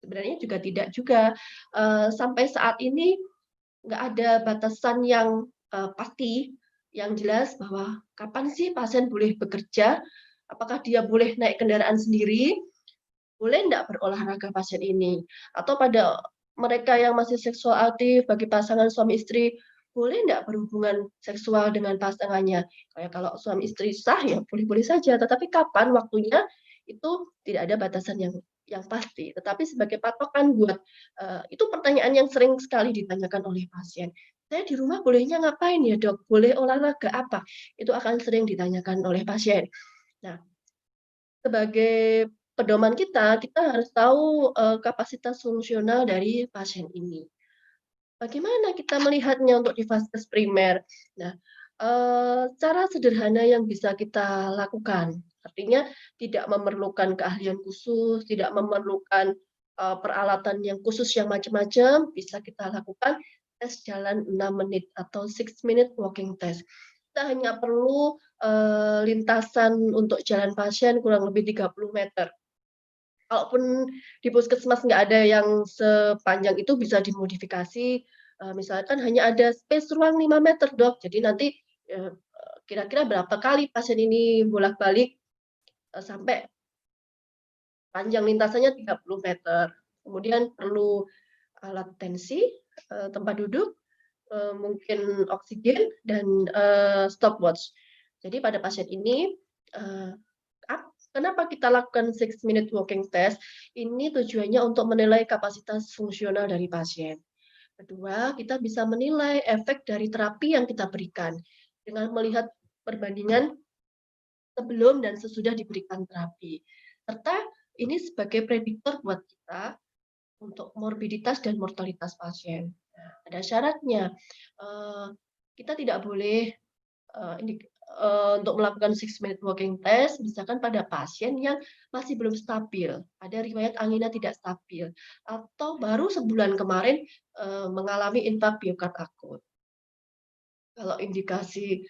Sebenarnya juga tidak juga. Sampai saat ini nggak ada batasan yang pasti, yang jelas bahwa kapan sih pasien boleh bekerja, apakah dia boleh naik kendaraan sendiri, boleh nggak berolahraga pasien ini? Atau pada mereka yang masih seksual aktif, bagi pasangan suami istri, boleh nggak berhubungan seksual dengan pasangannya? Kayak kalau suami istri sah ya boleh-boleh saja, tetapi kapan waktunya itu tidak ada batasan yang pasti. Tetapi sebagai patokan buat itu pertanyaan yang sering sekali ditanyakan oleh pasien. Saya di rumah bolehnya ngapain ya dok? Boleh olahraga apa? Itu akan sering ditanyakan oleh pasien. Nah, sebagai pedoman kita harus tahu, kapasitas fungsional dari pasien ini. Bagaimana kita melihatnya untuk di fase primer? Nah, cara sederhana yang bisa kita lakukan, artinya tidak memerlukan keahlian khusus, tidak memerlukan, peralatan yang khusus yang macam-macam, bisa kita lakukan tes jalan 6 menit atau 6 minute walking test. Kita hanya perlu, lintasan untuk jalan pasien kurang lebih 30 meter. Kalaupun di puskesmas nggak ada yang sepanjang itu bisa dimodifikasi, misalkan hanya ada space ruang 5 meter, Dok. Jadi nanti, kira-kira berapa kali pasien ini bolak-balik, sampai panjang lintasannya 30 meter. Kemudian perlu alat tensi, tempat duduk, mungkin oksigen dan, stopwatch. Jadi pada pasien ini, eee, kenapa kita lakukan 6 minute walking test? Ini tujuannya untuk menilai kapasitas fungsional dari pasien. Kedua, kita bisa menilai efek dari terapi yang kita berikan dengan melihat perbandingan sebelum dan sesudah diberikan terapi. Serta ini sebagai prediktor buat kita untuk morbiditas dan mortalitas pasien. Nah, ada syaratnya, kita tidak boleh untuk melakukan 6 minute walking test, misalkan pada pasien yang masih belum stabil, ada riwayat angina tidak stabil, atau baru sebulan kemarin mengalami infark miokard akut. Kalau indikasi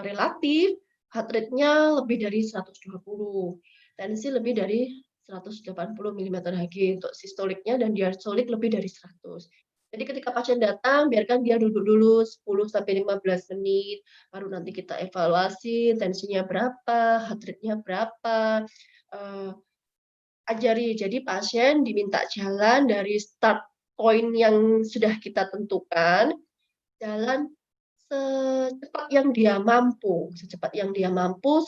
relatif, heart rate-nya lebih dari 120, tensi lebih dari 180 mmHg untuk sistoliknya, dan diastolik lebih dari 100. Jadi ketika pasien datang, biarkan dia duduk dulu 10-15 menit, baru nanti kita evaluasi tensinya berapa, heart rate-nya berapa, ajari. Jadi pasien diminta jalan dari start point yang sudah kita tentukan, jalan secepat yang dia mampu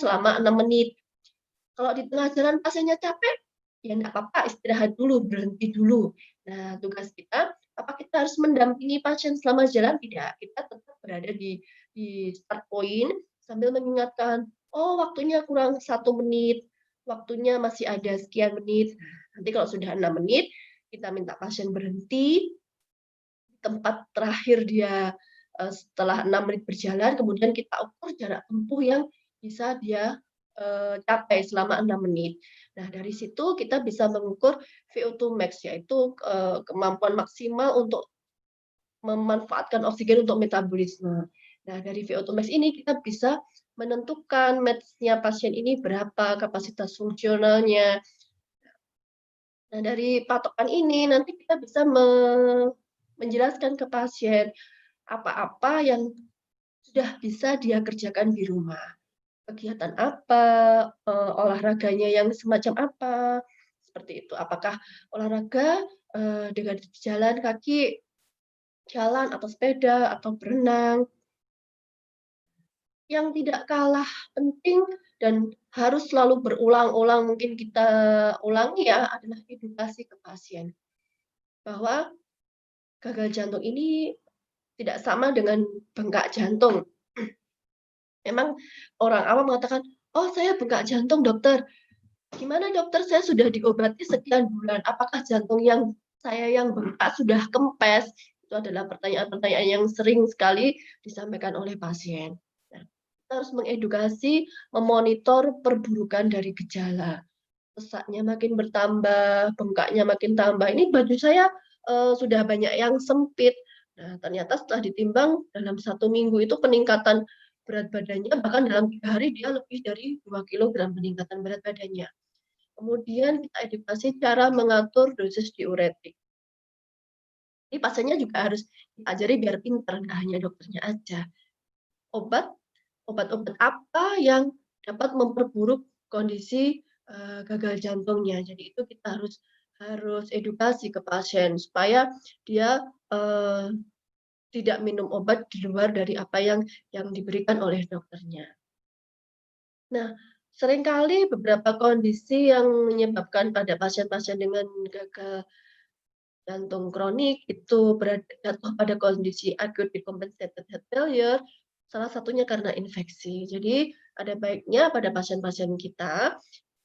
selama 6 menit. Kalau di tengah jalan pasiennya capek, ya enggak apa-apa istirahat dulu, berhenti dulu. Nah, tugas kita, apa kita harus mendampingi pasien selama jalan? Tidak, kita tetap berada di start point sambil mengingatkan, "Oh, waktunya kurang 1 menit, waktunya masih ada sekian menit." Nah, nanti kalau sudah 6 menit, kita minta pasien berhenti, tempat terakhir dia, setelah 6 menit berjalan, kemudian kita ukur jarak tempuh yang bisa dia, capai selama 6 menit. Nah, dari situ kita bisa mengukur VO2 max, yaitu, kemampuan maksimal untuk memanfaatkan oksigen untuk metabolisme. Nah, dari VO2 max ini kita bisa menentukan max-nya pasien ini berapa, kapasitas fungsionalnya. Nah, dari patokan ini nanti kita bisa menjelaskan ke pasien apa-apa yang sudah bisa dia kerjakan di rumah. Kegiatan apa, olahraganya yang semacam apa, seperti itu. Apakah olahraga, dengan jalan kaki, jalan atau sepeda, atau berenang. Yang tidak kalah penting dan harus selalu berulang-ulang mungkin kita ulangi ya, adalah edukasi ke pasien. Bahwa gagal jantung ini tidak sama dengan bengkak jantung. Memang orang awam mengatakan, "Oh, saya bengkak jantung, dokter." "Gimana dokter? Saya sudah diobati sekian bulan. Apakah jantung yang saya yang bengkak sudah kempes?" Itu adalah pertanyaan-pertanyaan yang sering sekali disampaikan oleh pasien. Nah, kita harus mengedukasi, memonitor perburukan dari gejala. Sesaknya makin bertambah, bengkaknya makin tambah. "Ini baju saya, sudah banyak yang sempit." Nah, ternyata setelah ditimbang dalam 1 minggu itu peningkatan berat badannya, bahkan dalam 3 hari dia lebih dari 2 kilogram peningkatan berat badannya. Kemudian kita edukasi cara mengatur dosis diuretik. Ini pasiennya juga harus kita ajari biar pinter, nggak hanya dokternya aja. Obat Obat-obat apa yang dapat memperburuk kondisi, gagal jantungnya. Jadi itu kita harus harus edukasi ke pasien supaya dia, tidak minum obat di luar dari apa yang diberikan oleh dokternya. Nah, seringkali beberapa kondisi yang menyebabkan pada pasien-pasien dengan gagal jantung kronik itu jatuh pada kondisi acute decompensated heart failure, salah satunya karena infeksi. Jadi ada baiknya pada pasien-pasien kita,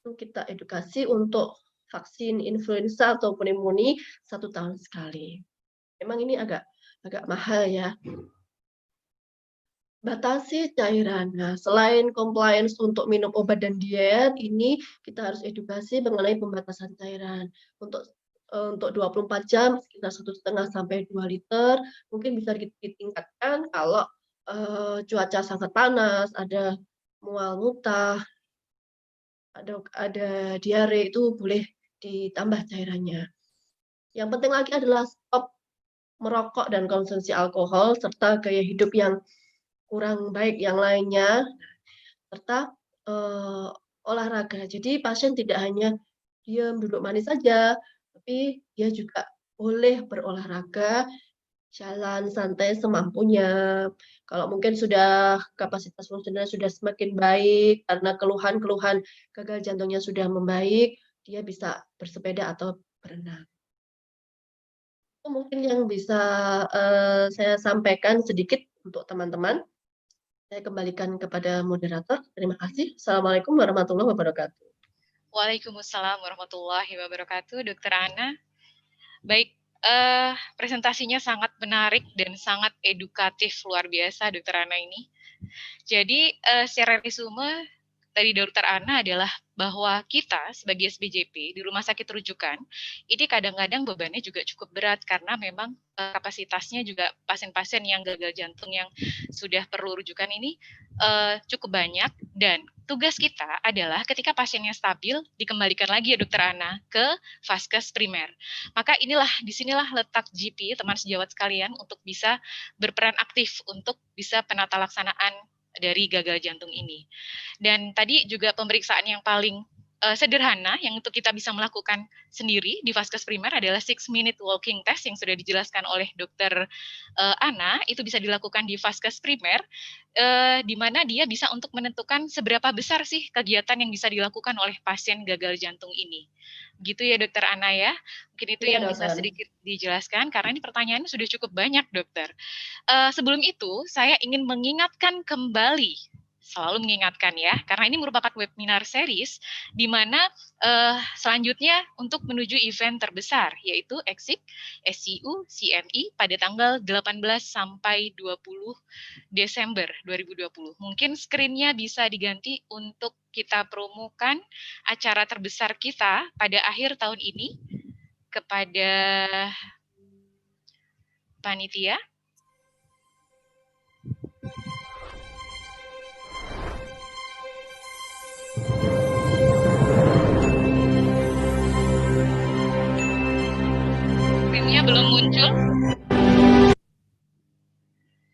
itu kita edukasi untuk vaksin influenza atau pneumonia 1 tahun sekali. Memang ini agak agak mahal ya. Batasi cairan. Nah, selain compliance untuk minum obat dan diet, ini kita harus edukasi mengenai pembatasan cairan. Untuk 24 jam sekitar 1,5 sampai 2 liter, mungkin bisa ditingkatkan kalau, cuaca sangat panas, ada mual muntah, ada diare, itu boleh ditambah cairannya. Yang penting lagi adalah stop merokok dan konsumsi alkohol, serta gaya hidup yang kurang baik yang lainnya, serta, olahraga. Jadi pasien tidak hanya diam, duduk manis saja, tapi dia juga boleh berolahraga, jalan santai semampunya. Kalau mungkin sudah kapasitas fungsional sudah semakin baik karena keluhan-keluhan gagal jantungnya sudah membaik, dia bisa bersepeda atau berenang. Itu mungkin yang bisa, saya sampaikan sedikit untuk teman-teman. Saya kembalikan kepada moderator. Terima kasih. Assalamualaikum warahmatullahi wabarakatuh. Waalaikumsalam warahmatullahi wabarakatuh, Dokter Ana. Baik, presentasinya sangat menarik dan sangat edukatif luar biasa, Dokter Ana ini. Jadi, secara resume tadi Dokter Ana adalah bahwa kita sebagai SBJP di rumah sakit rujukan, ini kadang-kadang bebannya juga cukup berat karena memang kapasitasnya juga pasien-pasien yang gagal jantung yang sudah perlu rujukan ini cukup banyak, dan tugas kita adalah ketika pasiennya stabil dikembalikan lagi ya Dokter Ana ke vaskes primer. Maka disinilah letak GP teman sejawat sekalian untuk bisa berperan aktif untuk bisa penata laksanaan dari gagal jantung ini. Dan tadi juga pemeriksaan yang paling sederhana yang untuk kita bisa melakukan sendiri di Vaskes Primer adalah 6-minute walking test yang sudah dijelaskan oleh Dokter Ana. Itu bisa dilakukan di Vaskes Primer, di mana dia bisa untuk menentukan seberapa besar sih kegiatan yang bisa dilakukan oleh pasien gagal jantung ini. Gitu ya Dokter Ana ya. Mungkin itu Iya, yang bisa dokter. sedikit dijelaskan karena ini pertanyaannya sudah cukup banyak Dokter. Sebelum itu saya ingin mengingatkan kembali, selalu mengingatkan ya, karena ini merupakan webinar series di mana selanjutnya untuk menuju event terbesar yaitu EXIC, SCU, CMI pada tanggal 18 sampai 20 Desember 2020. Mungkin screen-nya bisa diganti untuk kita promokan acara terbesar kita pada akhir tahun ini kepada panitia. Screen-nya belum muncul.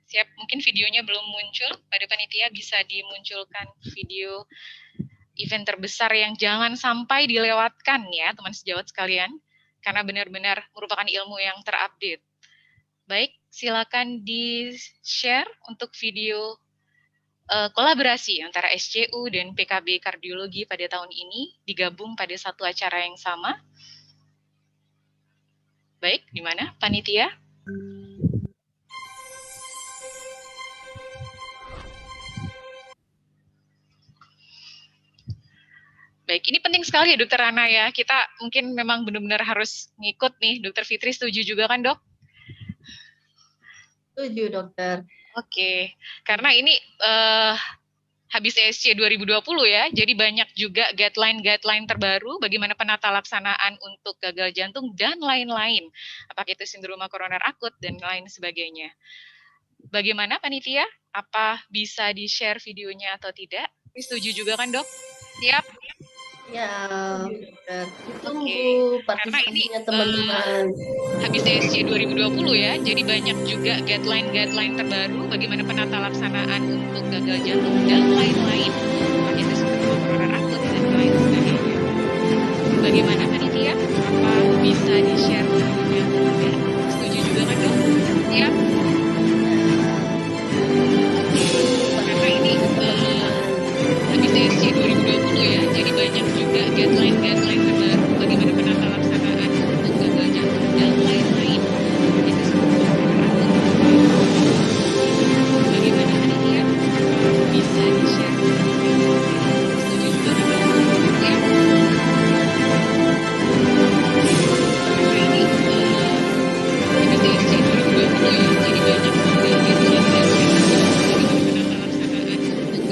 Siap, mungkin videonya belum muncul. Pada panitia bisa dimunculkan video event terbesar yang jangan sampai dilewatkan ya teman sejawat sekalian. Karena benar-benar merupakan ilmu yang terupdate. Baik, silakan di-share untuk video kolaborasi antara SCU dan PKB Kardiologi pada tahun ini digabung pada satu acara yang sama. Baik, di mana panitia? Baik, ini penting sekali ya Dokter Ana ya. Kita mungkin memang benar-benar harus ngikut nih. Dokter Fitri setuju juga kan dok? Setuju, dokter. Oke, karena ini habis ESC 2020 ya, jadi banyak juga guideline terbaru bagaimana penata laksanaan untuk gagal jantung dan lain-lain. Apakah itu sindroma koroner akut dan lain sebagainya. Bagaimana panitia? Apa bisa di-share videonya atau tidak? Setuju juga kan dok? Siap? Ya, dokter. Oke, Ditunggu karena ini partisipasinya teman-teman. habis ESC 2020 ya, jadi banyak juga guideline terbaru bagaimana penata laksanaan untuk gagal jantung dan lain-lain. Apakah itu sindroma koroner akut dan lain sebagainya. Bagaimana panitia? Apa bisa di-share videonya atau tidak? Setuju juga kan dok? Siap? Karena ini habis ESC 2020 ya, jadi banyak juga guideline terbaru bagaimana penata laksanaan untuk gagal jantung dan lain-lain. Itu semua bagaimana panitia? Bisa di-share. Setuju juga kan dok? Siap? Karena ini habis ESC 2020 ya, jadi banyak juga guideline terbaru bagaimana penata laksanaan untuk gagal jantung dan lain-lain. Itu semua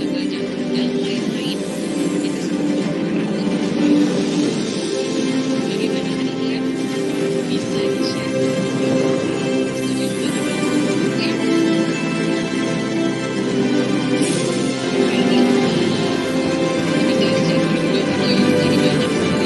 bagaimana panitia? Bisa di-share. Setuju juga kan dok? Siap? Karena ini habis ESC 2020 ya, jadi banyak juga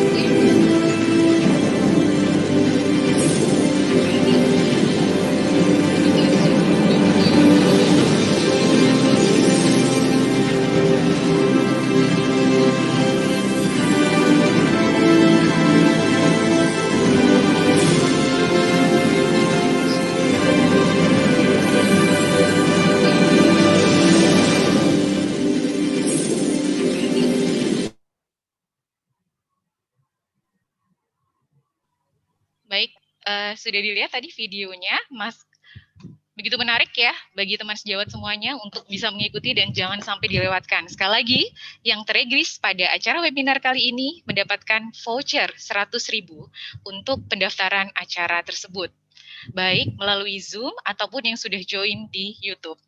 guideline terbaru Baik, sudah dilihat tadi videonya, Mas. Begitu menarik ya bagi teman sejawat semuanya untuk bisa mengikuti dan jangan sampai dilewatkan. Sekali lagi, yang terregis pada acara webinar kali ini mendapatkan voucher 100.000 untuk pendaftaran acara tersebut. Baik melalui Zoom ataupun yang sudah join di YouTube.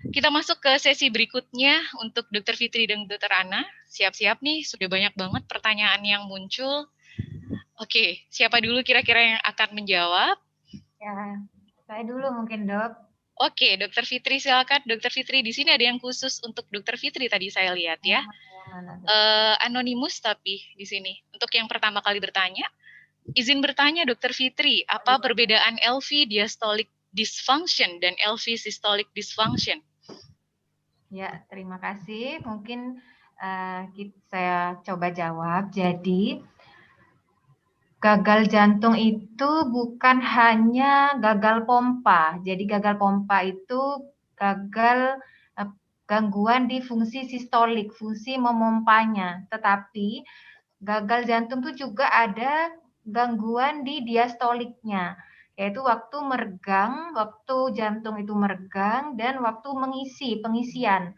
Kita masuk ke sesi berikutnya untuk Dr. Fitri dan Dr. Ana. Siap-siap nih, sudah banyak banget pertanyaan yang muncul. Oke, siapa dulu kira-kira yang akan menjawab? Ya, saya dulu mungkin dok. Oke, Dokter Fitri silakan. Dokter Fitri di sini ada yang khusus untuk Dokter Fitri tadi saya lihat ya. Anonimus tapi di sini. Untuk yang pertama kali bertanya, izin bertanya Dr. Fitri, apa perbedaan LV diastolic dysfunction dan LV systolic dysfunction? Ya, terima kasih. Mungkin saya coba jawab. Jadi, gagal jantung itu bukan hanya gagal pompa. Jadi gagal pompa itu gangguan di fungsi sistolik, fungsi memompanya. Tetapi gagal jantung itu juga ada gangguan di diastoliknya, yaitu waktu meregang, waktu jantung itu meregang, dan waktu pengisian.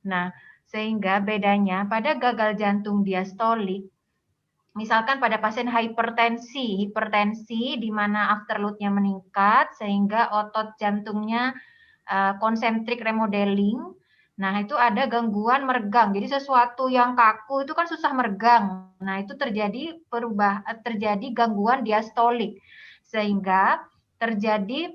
Nah, sehingga bedanya pada gagal jantung diastolik, misalkan pada pasien hipertensi di mana afterload-nya meningkat sehingga otot jantungnya concentric remodeling. Nah, itu ada gangguan meregang. Jadi sesuatu yang kaku itu kan susah meregang. Nah, itu terjadi gangguan diastolik. Sehingga terjadi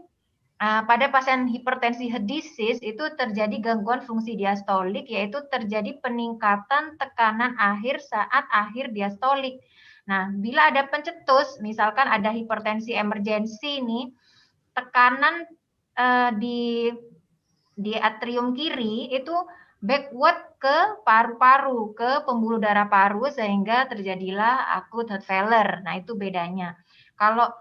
pada pasien hipertensi disease itu terjadi gangguan fungsi diastolik, yaitu terjadi peningkatan tekanan akhir saat akhir diastolik. Nah, bila ada pencetus, misalkan ada hipertensi emergensi nih, tekanan di atrium kiri itu backward ke paru-paru, ke pembuluh darah paru sehingga terjadilah acute heart failure. Nah, itu bedanya. Kalau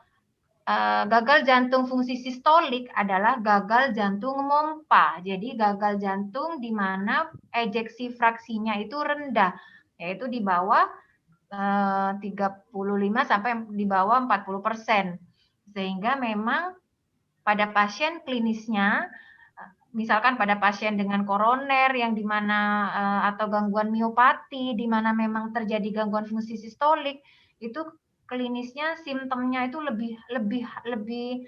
gagal jantung fungsi sistolik adalah gagal jantung mompa. Jadi gagal jantung di mana ejeksi fraksinya itu rendah, yaitu di bawah 35 sampai di bawah 40%. Sehingga memang pada pasien klinisnya, misalkan pada pasien dengan koroner yang di mana atau gangguan miopati di mana memang terjadi gangguan fungsi sistolik, itu klinisnya simptomnya itu lebih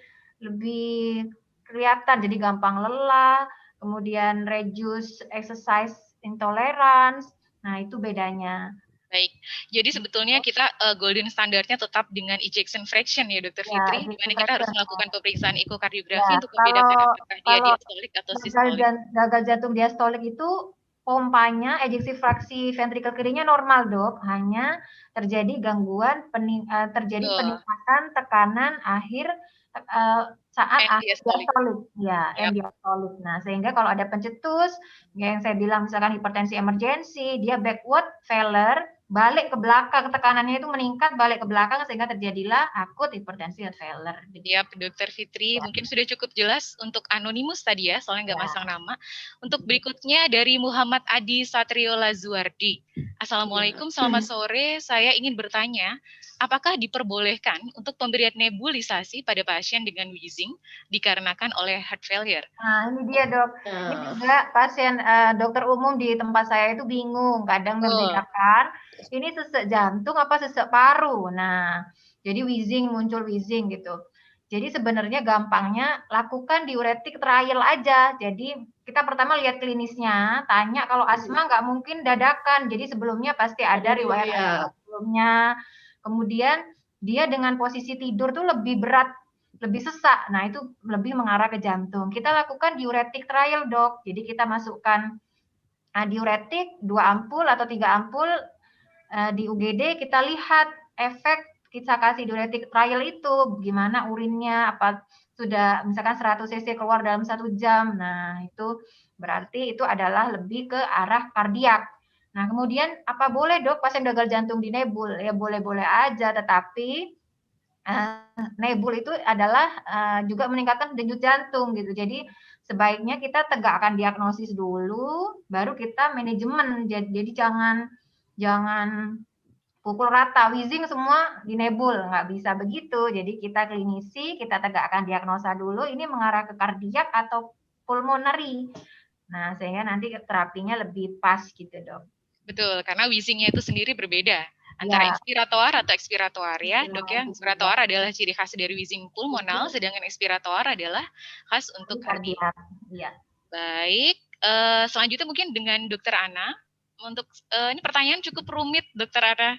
kelihatan, jadi gampang lelah, kemudian reduce exercise intolerance. Nah, itu bedanya. Baik, jadi sebetulnya kita golden standarnya tetap dengan ejection fraction ya Dr. Fitri, di mana kita harus melakukan pemeriksaan ekokardiografi untuk membedakan apakah dia diastolik atau sistolik. Gagal jantung diastolik itu pompanya, ejeksi fraksi ventrikel kirinya normal, Dok. Hanya terjadi gangguan peningkatan tekanan akhir saat diastolik. Ya, diastolik. Nah, sehingga kalau ada pencetus, yang saya bilang misalkan hipertensi emergensi, dia backward failure, balik ke belakang, tekanannya itu meningkat, balik ke belakang sehingga terjadilah akut hipertensi heart failure. Ya, Dr. Fitri, mungkin sudah cukup jelas untuk anonimus tadi ya, soalnya nggak masang nama. Untuk berikutnya dari Muhammad Adi Satrio Lazuardi. Assalamualaikum, selamat sore. Saya ingin bertanya, apakah diperbolehkan untuk pemberian nebulisasi pada pasien dengan wheezing dikarenakan oleh heart failure? Nah, ini dia, Dok. Ini juga pasien dokter umum di tempat saya itu bingung, kadang membedakan ini sesek jantung apa sesek paru. Nah, jadi muncul wheezing gitu. Jadi sebenarnya gampangnya lakukan diuretik trial aja. Jadi kita pertama lihat klinisnya, tanya kalau asma nggak mungkin dadakan. Jadi sebelumnya pasti ada riwayat sebelumnya. Kemudian dia dengan posisi tidur tuh lebih berat, lebih sesak. Nah, itu lebih mengarah ke jantung. Kita lakukan diuretik trial, Dok. Jadi kita masukkan diuretik 2 ampul atau 3 ampul di UGD, kita lihat efek kita kasih diuretik trial itu gimana urinnya, apa sudah misalkan 100 cc keluar dalam 1 jam. Nah, itu berarti itu adalah lebih ke arah kardiak. Nah, kemudian apa boleh, Dok, pasien gagal jantung di nebul? Ya boleh-boleh aja, tetapi nebul itu adalah juga meningkatkan denyut jantung gitu. Jadi sebaiknya kita tegakkan diagnosis dulu, baru kita manajemen. Jadi jangan pukul rata, wheezing semua di nebul, nggak bisa begitu. Jadi kita klinisi, kita tegakkan diagnosa dulu, ini mengarah ke kardiak atau pulmonary. Nah, sehingga nanti terapinya lebih pas gitu, Dok. Betul, karena wheezingnya itu sendiri berbeda antara inspirator atau ekspirator ya, Dok ya. Inspirator adalah ciri khas dari wheezing pulmonal, sedangkan ekspirator adalah khas untuk kardiak. Ya. Baik, selanjutnya mungkin dengan Dokter Ana. Untuk ini pertanyaan cukup rumit, Dokter Ana.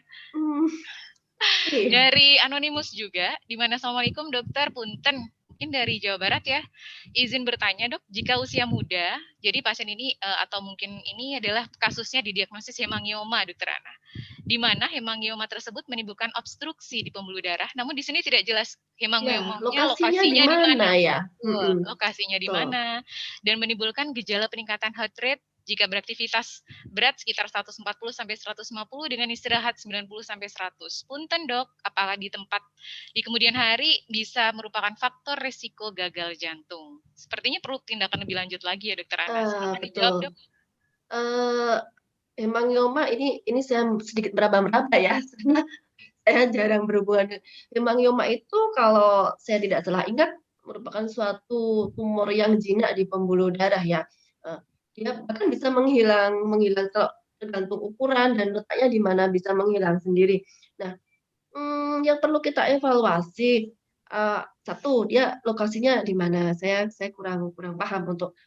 Dari anonimus juga, di mana Assalamualaikum Dokter, punten. Mungkin dari Jawa Barat ya. Izin bertanya dok, jika usia muda, jadi pasien ini atau mungkin ini adalah kasusnya didiagnosis hemangioma, dokter Ana, di mana hemangioma tersebut menimbulkan obstruksi di pembuluh darah, namun di sini tidak jelas Ya, hemangiomanya lokasinya di lokasinya di mana. mana ya? Lokasinya di Betul. mana, dan menimbulkan gejala peningkatan heart rate jika beraktivitas berat sekitar 140 sampai 150 dengan istirahat 90 sampai 100. Punten dok, apakah di tempat di kemudian hari bisa merupakan faktor risiko gagal jantung? Sepertinya perlu tindakan lebih lanjut lagi ya dokter Ana. Silakan dijawab Betul. dok. Hemangioma ini saya sedikit meraba-raba ya, karena saya jarang berhubungan. Hemangioma itu kalau saya tidak salah ingat merupakan suatu tumor yang jinak di pembuluh darah ya. Dia bahkan bisa menghilang kalau tergantung ukuran dan letaknya di mana bisa menghilang sendiri. Nah, yang perlu kita evaluasi, satu dia lokasinya di mana, saya kurang paham untuk,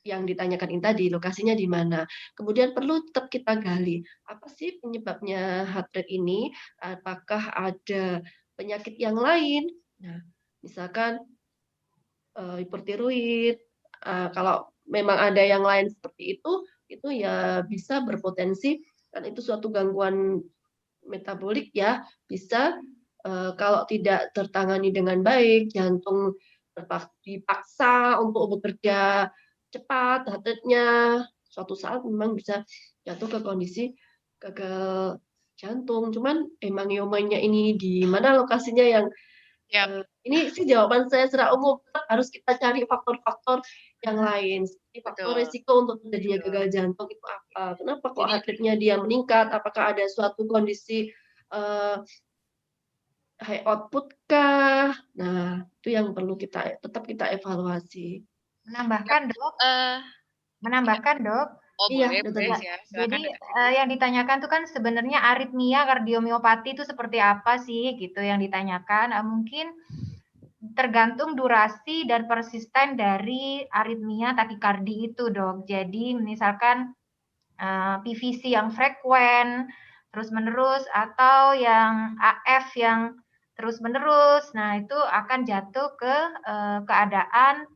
yang ditanyakan ini tadi, lokasinya di mana. Kemudian perlu tetap kita gali, apa sih penyebabnya heart rate ini? Apakah ada penyakit yang lain? Nah, misalkan, hipertiroid, kalau memang ada yang lain seperti itu ya bisa berpotensi kan itu suatu gangguan metabolik ya, bisa, kalau tidak tertangani dengan baik, jantung dipaksa untuk bekerja cepat, heart rate-nya, suatu saat memang bisa jatuh ke kondisi gagal jantung. Cuman hemangiomanya ini di mana lokasinya yang Ya, ini sih jawaban saya secara umum, tetap harus kita cari faktor-faktor yang lain, seperti faktor betul. resiko untuk terjadinya gagal jantung itu apa? Kenapa kok Jadi heart rate-nya dia meningkat? Apakah ada suatu kondisi, eee, high output kah? Nah, itu yang perlu tetap kita evaluasi. ya, Menambahkan dok, eh, ya. menambahkan dok. Oh Iya, boleh Dokter boleh Ya, ya. jadi Silakan dokter Fitri. yang ditanyakan tuh kan sebenarnya aritmia kardiomiopati itu seperti apa sih gitu yang ditanyakan. Mungkin tergantung durasi dan persisten dari aritmia takikardi itu dok. Jadi misalkan PVC yang frekuen terus menerus atau yang AF yang terus menerus. Nah, itu akan jatuh ke keadaan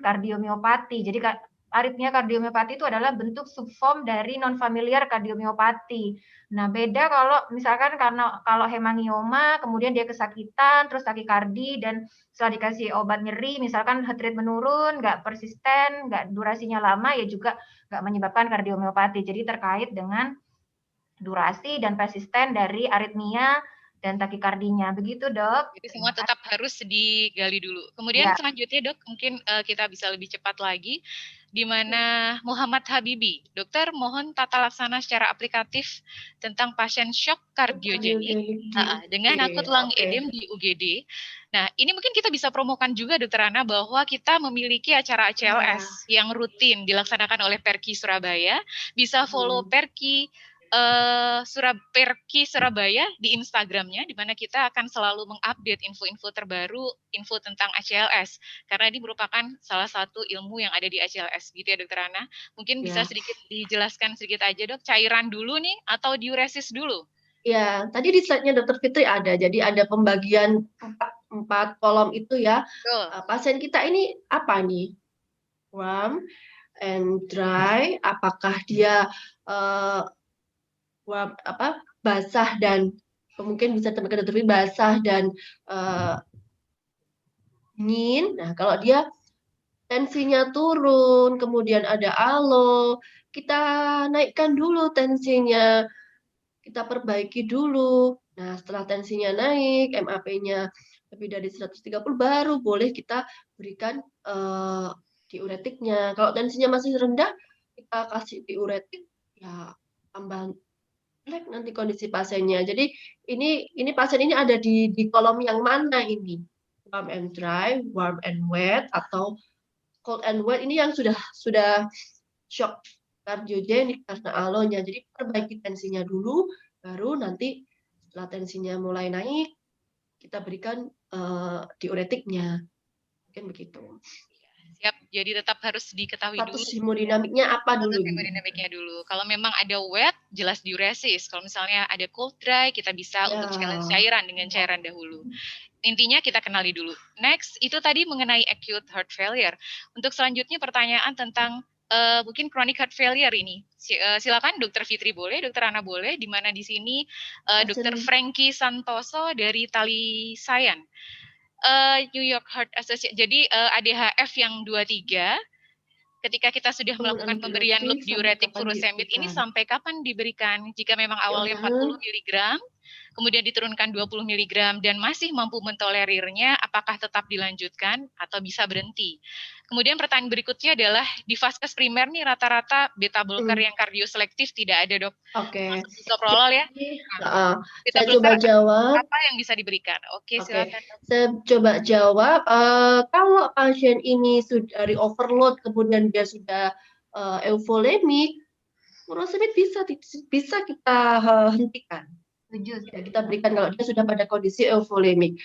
kardiomiopati. Jadi aritmia kardiomiopati itu adalah bentuk subform dari non-familiar kardiomiopati. Nah, beda kalau misalkan karena kalau hemangioma, kemudian dia kesakitan, terus takikardi, dan setelah dikasih obat nyeri, misalkan heart rate menurun, nggak persisten, nggak durasinya lama, ya juga nggak menyebabkan kardiomiopati. Jadi terkait dengan durasi dan persisten dari aritmia dan takikardinya. Begitu, dok. Jadi Terima semua tetap kasih. harus digali dulu. Kemudian Ya. selanjutnya dok, mungkin kita bisa lebih cepat lagi, di mana Muhammad Habibi. Dokter mohon tata laksana secara aplikatif tentang pasien shock kardiogenik Kardiogenik di dengan UGD, akut lung oke. edem di UGD. Nah, ini mungkin kita bisa promokan juga Dokter Ana bahwa kita memiliki acara ACLS yang rutin dilaksanakan oleh Perki Surabaya. Bisa follow Perki Perki Surabaya di Instagramnya, di mana kita akan selalu mengupdate info-info terbaru, info tentang ACLS, karena ini merupakan salah satu ilmu yang ada di ACLS, gitu ya Dokter Ana. Mungkin bisa Ya. sedikit dijelaskan sedikit aja dok, cairan dulu nih atau diuresis dulu? Ya, tadi di slide-nya Dokter Fitri ada, jadi ada pembagian empat kolom itu ya. Betul. Pasien kita ini apa nih? Warm and dry, apakah dia basah dan mungkin bisa terkena basah dan dingin. Nah, kalau dia tensinya turun, kemudian ada alo, kita naikkan dulu tensinya, kita perbaiki dulu. Nah, setelah tensinya naik, MAP-nya lebih dari 130, baru boleh kita berikan diuretiknya. Kalau tensinya masih rendah, kita kasih diuretik, ya tambah jelek nanti kondisi pasiennya. Jadi ini pasien ini ada di kolom yang mana ini? Warm and dry, warm and wet, atau cold and wet, ini yang sudah shock kardiogenik karena alonya. Jadi perbaiki tensinya dulu, baru nanti setelah tensinya mulai naik, kita berikan diuretiknya. Mungkin begitu. Siap, jadi tetap harus diketahui dulu. Status hemodinamiknya apa dulu? Hemodinamiknya dulu. Kalau memang ada wet, jelas diuresis. Kalau misalnya ada cold dry, kita bisa untuk challenge cairan dengan cairan dahulu. Intinya kita kenali dulu. Next, itu tadi mengenai acute heart failure. Untuk selanjutnya pertanyaan tentang mungkin chronic heart failure ini. Silakan Dokter Fitri boleh, Dokter Ana boleh. Di mana di sini Dokter Frankie Santoso dari Talisayan. New York Heart Association. Jadi ADHF yang 23, ketika kita sudah melakukan pemberian loop diuretik furosemide ini sampai kapan diberikan? Jika memang awalnya 40 mg, kemudian diturunkan 20 mg dan masih mampu mentolerirnya, apakah tetap dilanjutkan atau bisa berhenti? Kemudian pertanyaan berikutnya adalah di vaskes primer nih rata-rata beta blocker yang kardioselektif tidak ada, Dok. Oke. Bisoprolol ya. Saya coba jawab. Apa yang bisa diberikan? Oke, silakan. Saya coba jawab. Kalau pasien ini sudah dari overload, kemudian dia sudah euvolemik, furosemide bisa kita hentikan. Ya, kita berikan kalau dia sudah pada kondisi euvolemik.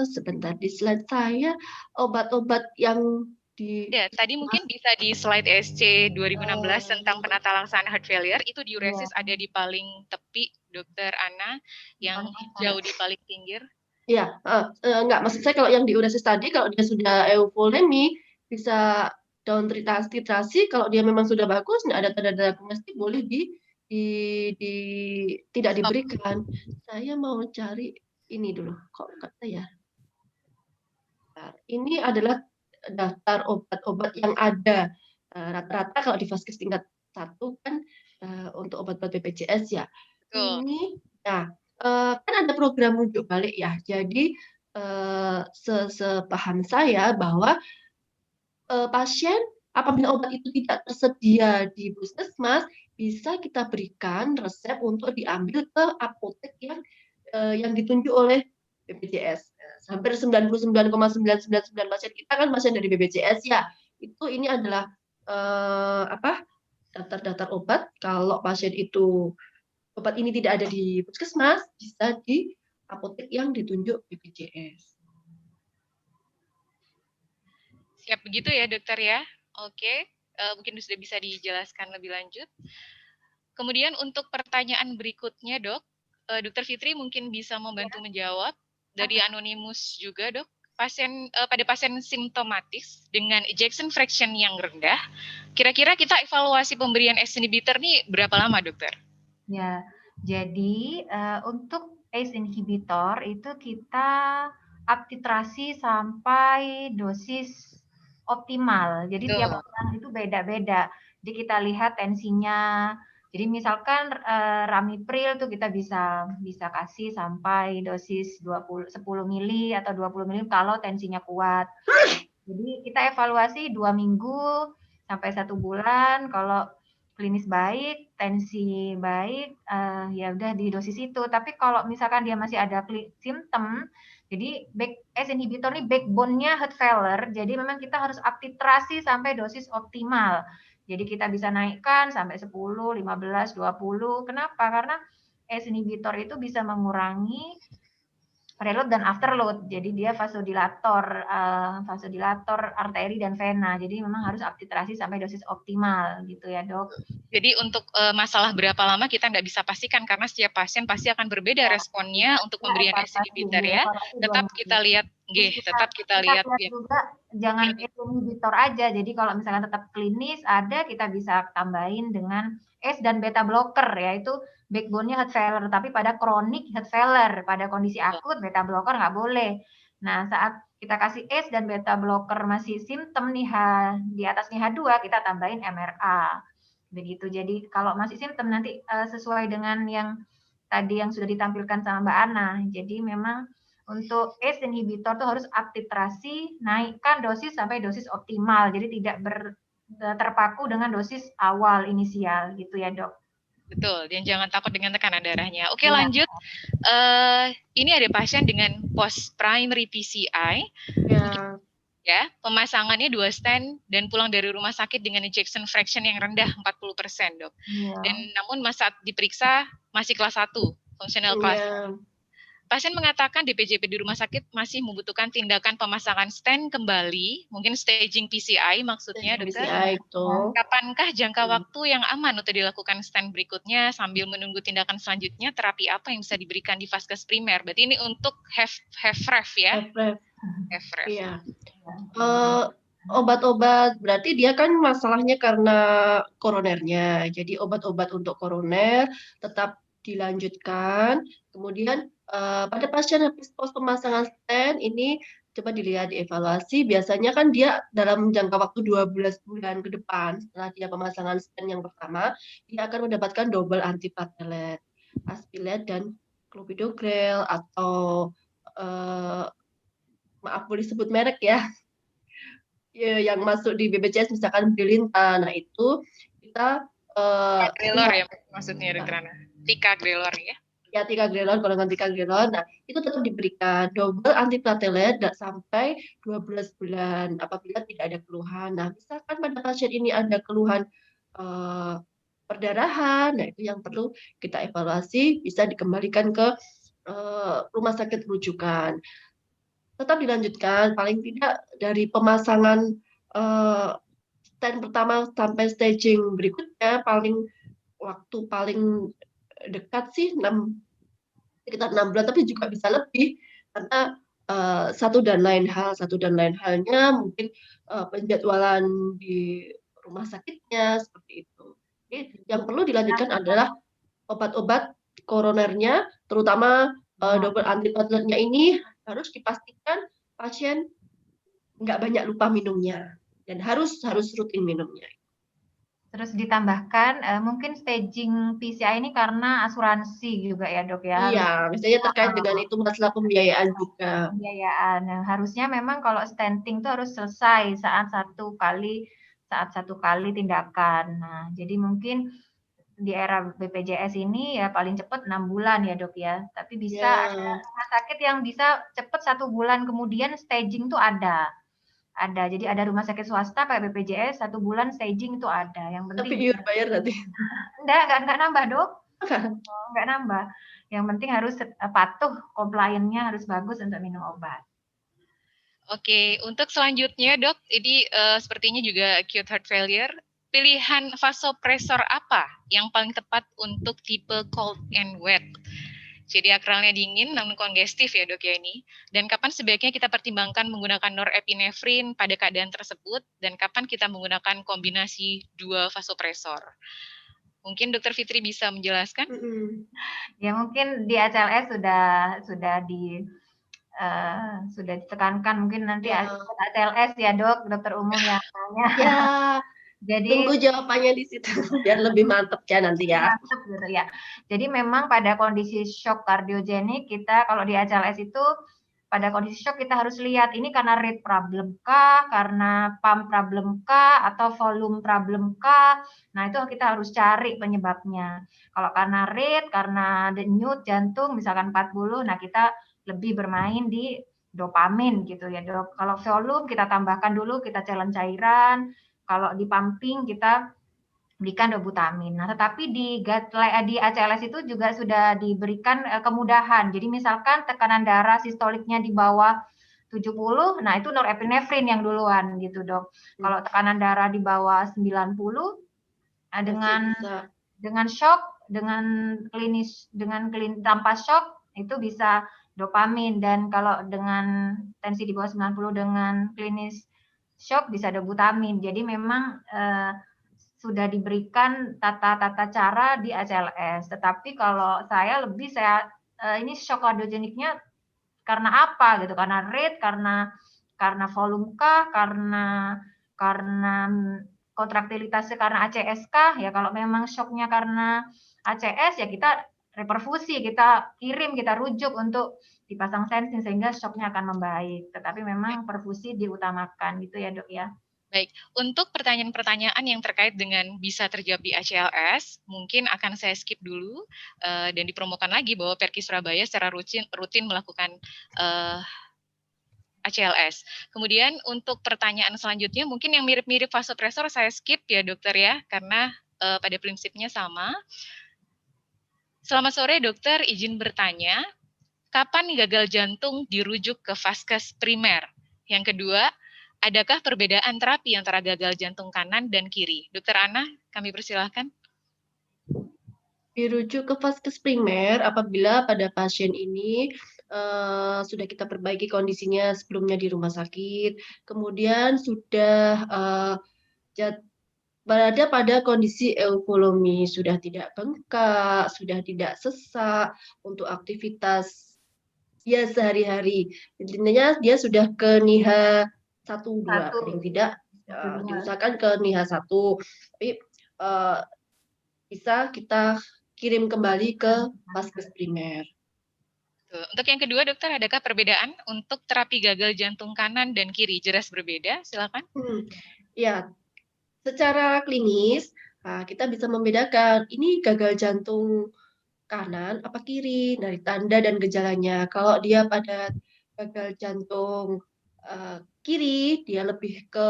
Sebentar di slide saya obat-obat yang ya, tadi mungkin bisa di slide SC 2016 tentang penata laksana heart failure, itu diuresis ada di paling tepi, Dokter Ana, yang jauh di paling pinggir. Iya, enggak, maksud saya kalau yang diuresis tadi, kalau dia sudah euvolemik, bisa down titrasi, kalau dia memang sudah bagus, nggak ada tanda-tanda komestik, boleh tidak diberikan. Saya mau cari ini dulu, kok kata ya. Ini adalah daftar obat-obat yang ada. Rata-rata kalau di vaskes tingkat 1 kan untuk obat-obat BPJS ya. Ini, nah kan ada program rujuk balik ya. Jadi sepaham saya bahwa pasien apabila obat itu tidak tersedia di puskesmas, bisa kita berikan resep untuk diambil ke apotek yang ditunjuk oleh BPJS. Hampir 99,999% pasien kita kan pasien dari BPJS ya. Ini adalah daftar-daftar obat. Kalau pasien itu obat ini tidak ada di puskesmas, bisa di apotek yang ditunjuk BPJS. Siap begitu ya, Dokter ya. Oke, mungkin sudah bisa dijelaskan lebih lanjut. Kemudian untuk pertanyaan berikutnya, Dok, Dokter Fitri mungkin bisa membantu menjawab. Dari anonimus juga, Dok. Pada pasien simptomatis dengan ejection fraction yang rendah, kira-kira kita evaluasi pemberian ACE inhibitor nih berapa lama, Dokter? Ya, jadi untuk ACE inhibitor itu kita up titrasi sampai dosis optimal. Jadi tiap orang itu beda-beda. Jadi kita lihat tensinya. Jadi misalkan Ramipril tuh kita bisa kasih sampai dosis 10 mili atau 20 mili kalau tensinya kuat. Jadi kita evaluasi 2 minggu sampai 1 bulan. Kalau klinis baik, tensi baik, ya udah di dosis itu. Tapi kalau misalkan dia masih ada simptom, jadi ACE inhibitor ini backbone-nya heart failure, jadi memang kita harus up titrasi sampai dosis optimal. Jadi kita bisa naikkan sampai 10, 15, 20. Kenapa? Karena ACE inhibitor itu bisa mengurangi preload dan afterload. Jadi dia vasodilator arteri dan vena. Jadi memang harus up titrasi sampai dosis optimal gitu ya, Dok. Jadi untuk masalah berapa lama kita nggak bisa pastikan karena setiap pasien pasti akan berbeda responnya untuk pemberian ACE inhibitor ya. Tetap kita lihat juga jangan ACE inhibitor aja. Jadi kalau misalkan tetap klinis ada, kita bisa tambahin dengan ACE dan beta blocker, yaitu backbone-nya heart failure, tapi pada chronic heart failure, pada kondisi akut beta blocker nggak boleh. Nah, saat kita kasih ACE dan beta blocker masih simptom nih di atas NIH 2, kita tambahin MRA. Begitu. Jadi kalau masih simptom nanti sesuai dengan yang tadi yang sudah ditampilkan sama Mbak Ana. Jadi memang untuk ACE inhibitor tuh harus up titrasi, naikkan dosis sampai dosis optimal. Jadi tidak terpaku dengan dosis awal inisial gitu ya, Dok. Betul, dan jangan takut dengan tekanan darahnya. Oke, lanjut. Ini ada pasien dengan post primary PCI. Ya, pemasangannya 2 stent dan pulang dari rumah sakit dengan ejection fraction yang rendah 40%, Dok. Dan namun saat diperiksa masih kelas 1, functional class. pasien mengatakan DPJP di rumah sakit masih membutuhkan tindakan pemasangan stent kembali, mungkin staging PCI maksudnya, dokter. PCI itu. Kapankah jangka waktu yang aman untuk dilakukan stent berikutnya sambil menunggu tindakan selanjutnya? Terapi apa yang bisa diberikan di vaskes primer? Berarti ini untuk HFrEF ya? HFrEF. Iya. Obat-obat berarti dia kan masalahnya karena koronernya. Jadi obat-obat untuk koroner tetap dilanjutkan. Kemudian pada pasien pos pemasangan stent ini coba dilihat dievaluasi. Biasanya kan dia dalam jangka waktu 12 bulan ke depan setelah dia pemasangan stent yang pertama, dia akan mendapatkan double antiplatelet, Aspilet dan clopidogrel atau maaf boleh sebut merek ya. Yang masuk di BPJS misalkan Brilinta. Nah, itu kita Grelor ya maksudnya dokter Ana. Ticagrelor ya. Ya, ticagrelor, golongan ticagrelor. Nah, itu tetap diberikan double antiplatelet sampai 12 bulan apabila tidak ada keluhan. Nah, misalkan pada pasien ini ada keluhan perdarahan, nah itu yang perlu kita evaluasi, bisa dikembalikan ke rumah sakit rujukan. Tetap dilanjutkan, paling tidak dari pemasangan stent pertama sampai staging berikutnya waktu paling dekat sih sekitar 6 bulan, tapi juga bisa lebih karena satu dan lain halnya mungkin penjadwalan di rumah sakitnya seperti itu. Jadi, yang perlu dilanjutkan adalah obat-obat koronernya, terutama double antiplateletnya ini harus dipastikan pasien nggak banyak lupa minumnya dan harus rutin minumnya. Terus ditambahkan mungkin staging PCI ini karena asuransi juga ya dok ya? Iya, misalnya terkait dengan itu masalah pembiayaan juga. Pembiayaan. Nah, harusnya memang kalau stenting itu harus selesai saat satu kali tindakan. Nah, jadi mungkin di era BPJS ini ya paling cepat 6 bulan ya dok ya. Tapi bisa ada rumah sakit yang bisa cepat 1 bulan kemudian staging tuh ada. Jadi ada rumah sakit swasta pakai BPJS 1 bulan staging itu ada. Yang penting. Tapi bayar nanti. Enggak nambah dok. Enggak nambah. Yang penting harus patuh, compliance-nya harus bagus untuk minum obat. Oke, untuk selanjutnya dok, ini sepertinya juga acute heart failure. Pilihan vasopresor apa yang paling tepat untuk tipe cold and wet? Jadi akralnya dingin namun kongestif ya dok ya ini. Dan kapan sebaiknya kita pertimbangkan menggunakan norepinefrin pada keadaan tersebut dan kapan kita menggunakan kombinasi dua vasopresor? Mungkin Dokter Fitri bisa menjelaskan? Ya mungkin di ACLS sudah ditekankan mungkin nanti ACLS ya dok, dokter umum yang tanya. Ya. Jadi tunggu jawabannya di situ biar lebih mantap ya nanti ya. Mantap gitu ya. Jadi memang pada kondisi shock kardiogenik kita kalau di ACLS itu pada kondisi shock kita harus lihat ini karena rate problem kah, karena pump problem kah, atau volume problem kah. Nah itu kita harus cari penyebabnya. Kalau karena rate, karena denyut jantung misalkan 40, nah kita lebih bermain di dopamin gitu ya dok. Kalau volume kita tambahkan dulu, kita challenge cairan. Kalau di pumping kita berikan dobutamin. Nah, tetapi di ACLS itu juga sudah diberikan kemudahan. Jadi misalkan tekanan darah sistoliknya di bawah 70, nah itu norepinefrin yang duluan gitu, Dok. Kalau tekanan darah di bawah 90 dengan shock, dengan tanpa shock itu bisa dopamin, dan kalau dengan tensi di bawah 90 dengan klinis shock bisa dobutamin. Jadi memang sudah diberikan tata cara di ACLS. Tetapi kalau saya ini shock kardiogeniknya karena apa gitu? Karena rate, karena volume kah, karena kontraktilitasnya karena ACS kah? Ya kalau memang shocknya karena ACS ya kita reperfusi, kita kirim, kita rujuk untuk dipasang sensing sehingga shocknya akan membaik. Tetapi memang perfusi diutamakan gitu ya dok ya. Baik, untuk pertanyaan-pertanyaan yang terkait dengan bisa terjawab di ACLS, mungkin akan saya skip dulu dan dipromokan lagi bahwa Perki Surabaya secara rutin melakukan ACLS. Kemudian untuk pertanyaan selanjutnya, mungkin yang mirip-mirip vasopresor saya skip ya dokter ya, karena pada prinsipnya sama. Selamat sore dokter, izin bertanya. kapan gagal jantung dirujuk ke vaskes primer? Yang kedua, adakah perbedaan terapi antara gagal jantung kanan dan kiri? Dokter Ana, kami persilahkan. Dirujuk ke vaskes primer apabila pada pasien ini sudah kita perbaiki kondisinya sebelumnya di rumah sakit, kemudian sudah berada pada kondisi euvolumi, sudah tidak bengkak, sudah tidak sesak untuk aktivitas dia sehari-hari. Intinya dia sudah ke NIHA 1, 2, paling tidak diusahakan ke NIHA 1. Tapi bisa kita kirim kembali ke vaskes primer. Untuk yang kedua, dokter, adakah perbedaan untuk terapi gagal jantung kanan dan kiri? Jelas berbeda, silakan. Ya, secara klinis kita bisa membedakan ini gagal jantung kanan apa kiri dari tanda dan gejalanya. Kalau dia pada gagal jantung kiri, dia lebih ke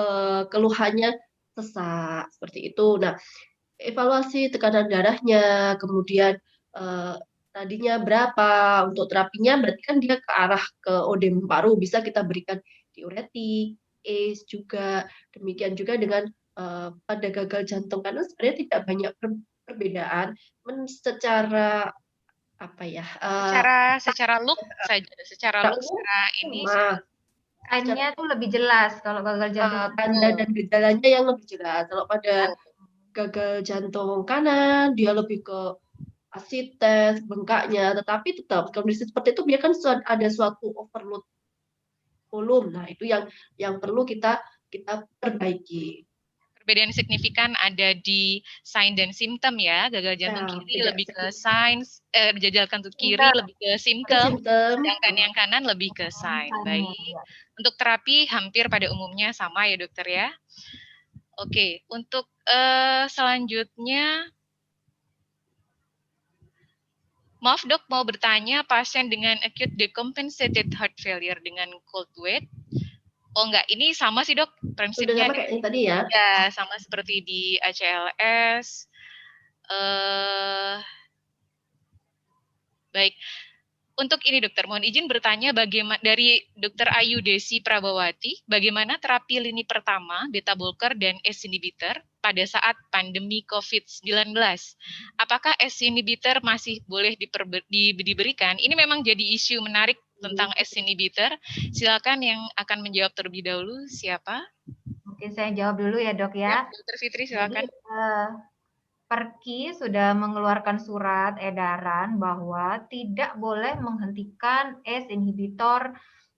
keluhannya sesak seperti itu. Nah, evaluasi tekanan darahnya, kemudian tadinya berapa untuk terapinya, berarti kan dia ke arah ke odem paru, bisa kita berikan diuretik, ACE juga, demikian juga dengan pada gagal jantung karena sebenarnya tidak banyak perbedaan secara apa ya? Secara look saja, secara ini. Tandanya tuh lebih jelas kalau gagal jantung. Tanda dan gejalanya yang lebih jelas. Kalau pada gagal jantung kanan, dia lebih ke asites, bengkaknya, tetapi tetap kondisi seperti itu dia kan ada suatu overload volume. Nah, itu yang perlu kita perbaiki. Perbedaan signifikan ada di sign dan simptom ya. Gagal jantung kiri lebih ke signs, gagal jantung kiri lebih ke simptom, sedangkan yang kanan lebih ke sign. Baik. Untuk terapi hampir pada umumnya sama ya dokter ya. Oke, untuk selanjutnya, maaf dok, mau bertanya, pasien dengan acute decompensated heart failure dengan cold weight. Oh enggak, ini sama sih dok, prinsipnya. Sama kayak yang tadi ya? Ya, sama seperti di ACLS. Baik, untuk ini dokter, mohon izin bertanya bagaimana dari dokter Ayu Desi Prabawati, bagaimana terapi lini pertama beta blocker dan ACE inhibitor pada saat pandemi COVID-19? Apakah ACE inhibitor masih boleh diberikan? Ini memang jadi isu menarik tentang ACE inhibitor. Silakan yang akan menjawab terlebih dahulu, siapa? Mungkin saya jawab dulu ya dok ya. Dokter Fitri silakan. Jadi, Perki sudah mengeluarkan surat edaran bahwa tidak boleh menghentikan ACE inhibitor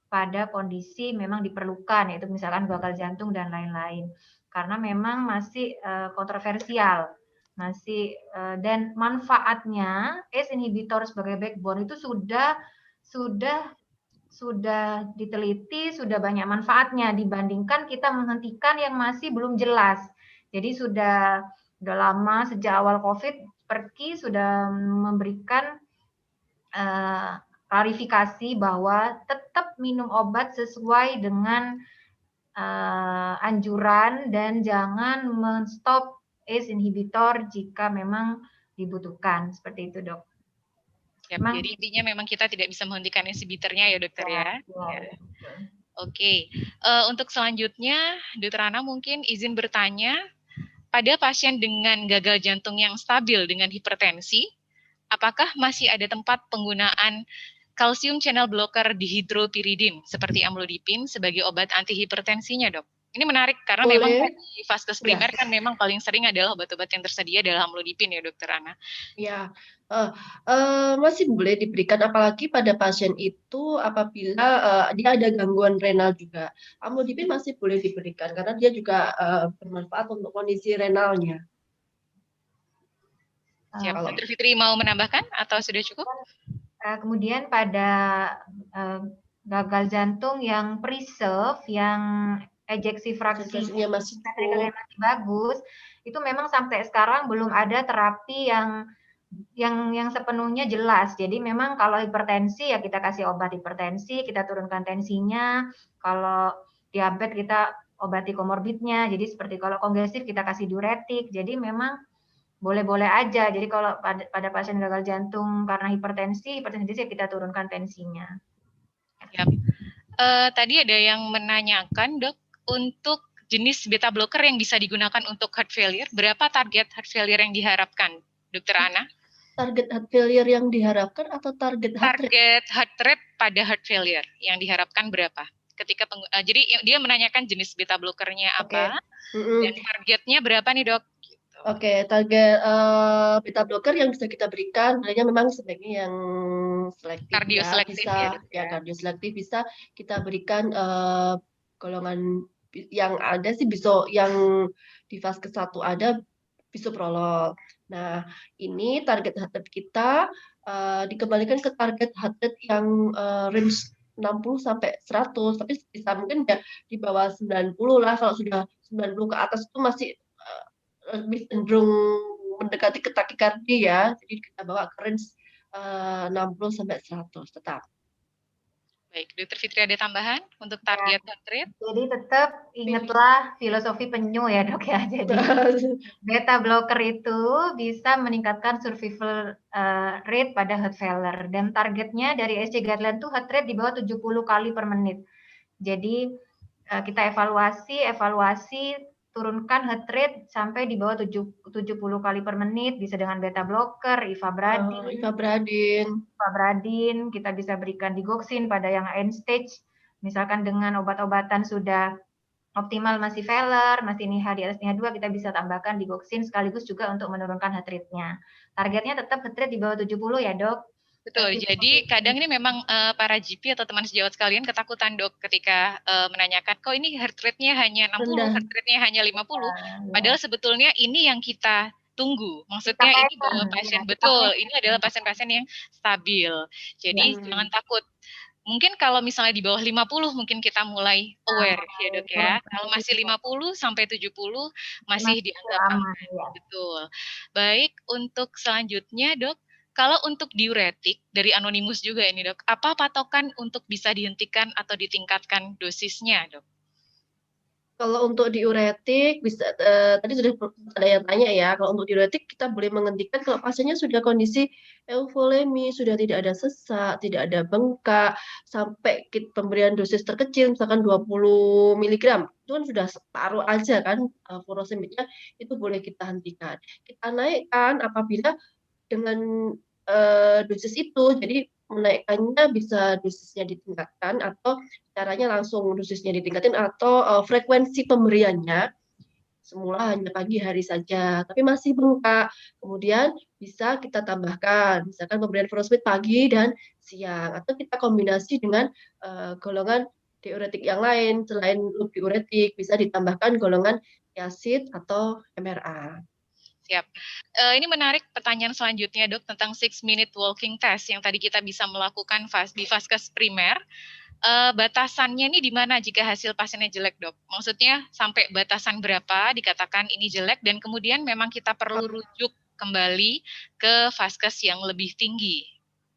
pada kondisi memang diperlukan, yaitu misalkan gagal jantung dan lain-lain. Karena memang masih kontroversial, dan manfaatnya ACE inhibitor sebagai backbone itu sudah diteliti, sudah banyak manfaatnya dibandingkan kita menghentikan yang masih belum jelas. Jadi sudah lama sejak awal COVID, Perki sudah memberikan klarifikasi bahwa tetap minum obat sesuai dengan anjuran dan jangan men-stop ACE inhibitor jika memang dibutuhkan. Seperti itu, dok. Jadi intinya memang kita tidak bisa menghentikan inhibitornya ya dokter ya. Oke, untuk selanjutnya dokter Ana mungkin izin bertanya, pada pasien dengan gagal jantung yang stabil dengan hipertensi, apakah masih ada tempat penggunaan kalsium channel blocker dihidropiridin seperti amlodipin sebagai obat antihipertensinya, dok? Ini menarik karena memang di vaskes primer kan memang paling sering adalah obat-obat yang tersedia adalah amlodipin ya, dokter Ana. Ya, masih boleh diberikan apalagi pada pasien itu apabila dia ada gangguan renal juga. Amlodipin masih boleh diberikan karena dia juga bermanfaat untuk kondisi renalnya. Siap, Dokter Fitri mau menambahkan atau sudah cukup? Kemudian pada gagal jantung yang preserve, yang ejeksi fraksinya masih bagus, itu memang sampai sekarang belum ada terapi yang sepenuhnya jelas. Jadi memang kalau hipertensi ya kita kasih obat hipertensi, kita turunkan tensinya. Kalau diabetes kita obati komorbidnya. Jadi seperti kalau kongesif kita kasih diuretik. Jadi memang boleh-boleh aja. Jadi kalau pada pasien gagal jantung karena hipertensi kita turunkan tensinya. Yap. Tadi ada yang menanyakan, Dok, untuk jenis beta blocker yang bisa digunakan untuk heart failure, berapa target heart failure yang diharapkan, Dokter Ana? Target heart failure yang diharapkan atau target heart rate? Target heart rate pada heart failure yang diharapkan berapa? Ketika jadi dia menanyakan jenis beta blockernya apa, dan targetnya berapa nih, Dok? Gitu. Oke, target beta blocker yang bisa kita berikan sebenarnya memang sebaiknya yang selektif Kardioselektif bisa ya, kardioselektif bisa kita berikan golongan yang ada sih bisa yang di fase ke-1 ada bisoprolol. Nah, ini target heart rate kita dikembalikan ke target heart rate yang range 60 sampai 100, tapi bisa mungkin ya di bawah 90 lah. Kalau sudah 90 ke atas itu masih lebih cenderung mendekati ke takikardi ya. Jadi kita bawa ke range 60 sampai 100 tetap. Baik, Dokter Fitri ada tambahan untuk target heart rate? Jadi tetap ingatlah filosofi penyu ya, Dok ya. Jadi beta blocker itu bisa meningkatkan survival rate pada heart failure, dan targetnya dari SC guideline itu heart rate di bawah 70 kali per menit. Jadi kita evaluasi turunkan heart rate sampai di bawah 70 kali per menit, bisa dengan beta blocker, ivabradin, kita bisa berikan digoxin pada yang end stage, misalkan dengan obat-obatan sudah optimal masih failure, masih NIHA di atas NIHA 2, kita bisa tambahkan digoxin sekaligus juga untuk menurunkan heart rate-nya. Targetnya tetap heart rate di bawah 70 ya, Dok. Betul, jadi kadang ini memang para GP atau teman sejawat sekalian ketakutan, Dok, ketika menanyakan, kok ini heart rate-nya hanya 60, heart rate-nya hanya 50, padahal sebetulnya ini yang kita tunggu. Maksudnya ini bahwa pasien, betul, ini adalah pasien-pasien yang stabil. Jadi jangan takut. Mungkin kalau misalnya di bawah 50 mungkin kita mulai aware ya, Dok ya. Kalau masih 50 sampai 70 masih dianggap aman. Betul. Baik, untuk selanjutnya, Dok, kalau untuk diuretik dari Anonimus juga ini, Dok, apa patokan untuk bisa dihentikan atau ditingkatkan dosisnya, Dok? Kalau untuk diuretik bisa tadi sudah ada yang tanya ya, kalau untuk diuretik kita boleh menghentikan kalau pasiennya sudah kondisi euvolemi, sudah tidak ada sesak, tidak ada bengkak, sampai pemberian dosis terkecil misalkan 20 mg. Itu kan sudah separuh aja kan furosemidnya, itu boleh kita hentikan. Kita naikkan apabila dengan dosis itu, jadi menaikkannya bisa dosisnya ditingkatkan atau caranya langsung dosisnya ditingkatin atau frekuensi pemberiannya semula hanya pagi hari saja, tapi masih bengkak. Kemudian bisa kita tambahkan, misalkan pemberian furosemid pagi dan siang, atau kita kombinasi dengan golongan diuretik yang lain selain loop diuretik, bisa ditambahkan golongan thiazid atau MRA. Siap. Ini menarik pertanyaan selanjutnya, Dok, tentang 6-minute walking test yang tadi kita bisa melakukan di vaskes primer. Batasannya ini di mana jika hasil pasiennya jelek, Dok? Maksudnya sampai batasan berapa dikatakan ini jelek dan kemudian memang kita perlu rujuk kembali ke vaskes yang lebih tinggi.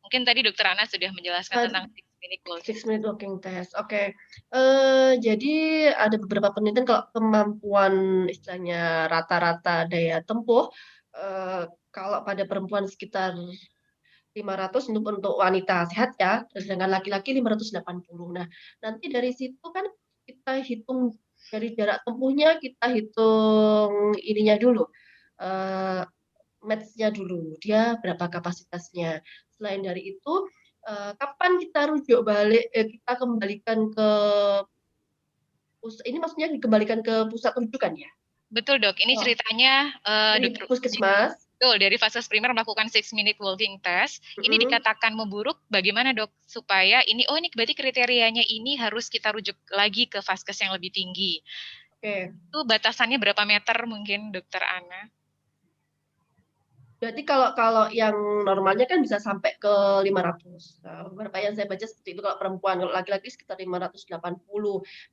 Mungkin tadi Dokter Ana sudah menjelaskan tentang 6-minute walking test. Oke. Jadi ada beberapa penelitian kalau kemampuan istilahnya rata-rata daya tempuh kalau pada perempuan sekitar 500 untuk wanita sehat ya, sedangkan laki-laki 580. Nah, nanti dari situ kan kita hitung dari jarak tempuhnya, kita hitung ininya dulu, match-nya dulu, dia berapa kapasitasnya. Selain dari itu, kapan kita rujuk balik, kita kembalikan ke ini maksudnya dikembalikan ke pusat rujukan ya? Betul, Dok. Ini ceritanya dari puskesmas. Betul, dari vaskes primer melakukan 6-minute walking test. Ini dikatakan memburuk, bagaimana, Dok? Supaya ini, oh ini berarti kriterianya ini harus kita rujuk lagi ke vaskes yang lebih tinggi. Oke. Itu batasannya berapa meter mungkin, Dokter Ana? Berarti kalau yang normalnya kan bisa sampai ke 500. Nah, beberapa yang saya baca seperti itu kalau perempuan, kalau laki-laki sekitar 580.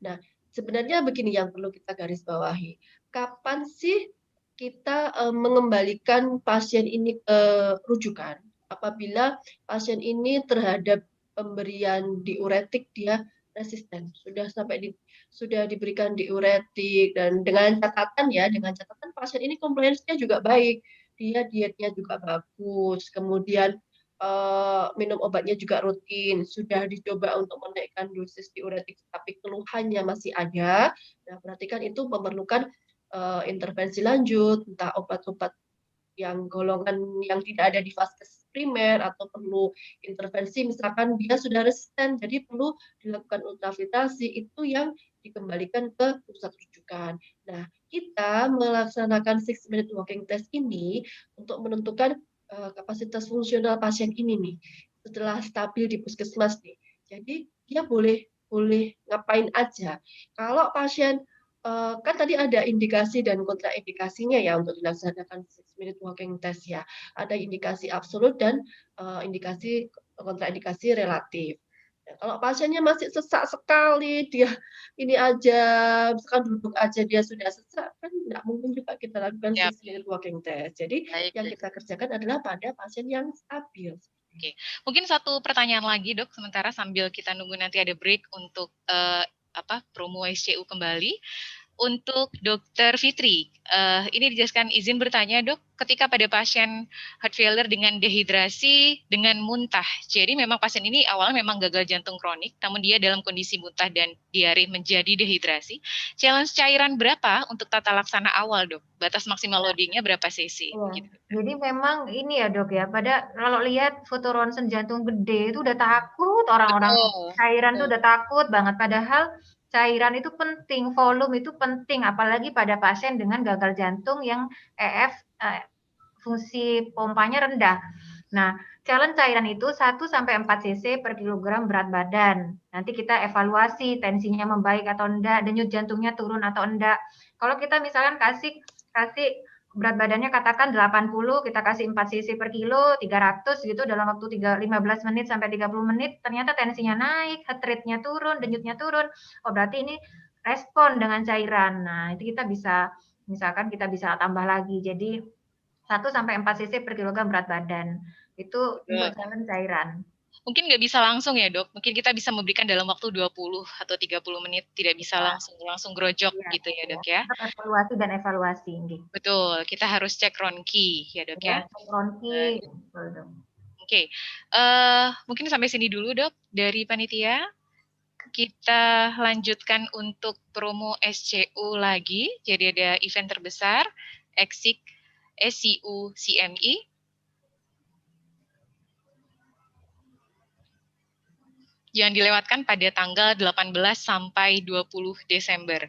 Nah, sebenarnya begini yang perlu kita garis bawahi. Kapan sih kita mengembalikan pasien ini ke rujukan? Apabila pasien ini terhadap pemberian diuretik dia resisten, sudah diberikan diuretik dan dengan catatan pasien ini compliance-nya juga baik. dia dietnya juga bagus, kemudian minum obatnya juga rutin, sudah dicoba untuk menaikkan dosis diuretik tapi keluhannya masih ada, nah berarti kan itu memerlukan intervensi lanjut, entah obat-obat yang golongan yang tidak ada di vaskes primer atau perlu intervensi, misalkan dia sudah resisten, jadi perlu dilakukan ultravitasi, itu yang dikembalikan ke pusat rujukan. Nah, kita melaksanakan 6-minute walking test ini untuk menentukan kapasitas fungsional pasien ini nih, setelah stabil di puskesmas nih. Jadi dia boleh ngapain aja. Kalau pasien kan tadi ada indikasi dan kontraindikasinya ya untuk dilaksanakan 6-minute walking test ya. Ada indikasi absolut dan indikasi kontraindikasi relatif. Nah, kalau pasiennya masih sesak sekali, dia ini aja, misalkan duduk aja dia sudah sesak, kan nggak mungkin juga kita lakukan 6-minute walking test. Jadi yang kita kerjakan adalah pada pasien yang stabil. Oke, mungkin satu pertanyaan lagi dok, sementara sambil kita nunggu nanti ada break untuk promo SCU kembali. Untuk Dokter Fitri, ini dijelaskan izin bertanya dok, ketika pada pasien heart failure dengan dehidrasi, dengan muntah, jadi memang pasien ini awalnya memang gagal jantung kronik, namun dia dalam kondisi muntah dan diare menjadi dehidrasi, challenge cairan berapa untuk tata laksana awal dok? Batas maksimal loadingnya berapa cc? Ya. Gitu. Jadi memang ini ya dok ya, kalau lihat foto ronsen jantung gede itu udah takut orang-orang, cairan tuh udah takut banget, padahal cairan itu penting, volume itu penting, apalagi pada pasien dengan gagal jantung yang fungsi pompanya rendah. Nah, challenge cairan itu 1-4 cc per kilogram berat badan. Nanti kita evaluasi tensinya membaik atau enggak, denyut jantungnya turun atau enggak. Kalau kita misalkan kasih berat badannya katakan 80, kita kasih 4 cc per kilo, 300 gitu dalam waktu 15 menit sampai 30 menit, ternyata tensinya naik, heart rate-nya turun, denyutnya turun. Oh, berarti ini respon dengan cairan. Nah, itu kita bisa, misalkan kita bisa tambah lagi. Jadi 1-4 cc per kilogram berat badan. Itu untuk challenge cairan. Mungkin nggak bisa langsung ya dok, mungkin kita bisa memberikan dalam waktu 20 atau 30 menit, tidak bisa langsung grojok gitu ya dok ya. Evaluasi dan evaluasi. Betul, kita harus cek ronki ya dok ya. Cek ronki. Oke, mungkin sampai sini dulu dok dari panitia. Kita lanjutkan untuk promo SCU lagi, jadi ada event terbesar, EXIC SCU CMI. Jangan dilewatkan pada tanggal 18 sampai 20 Desember.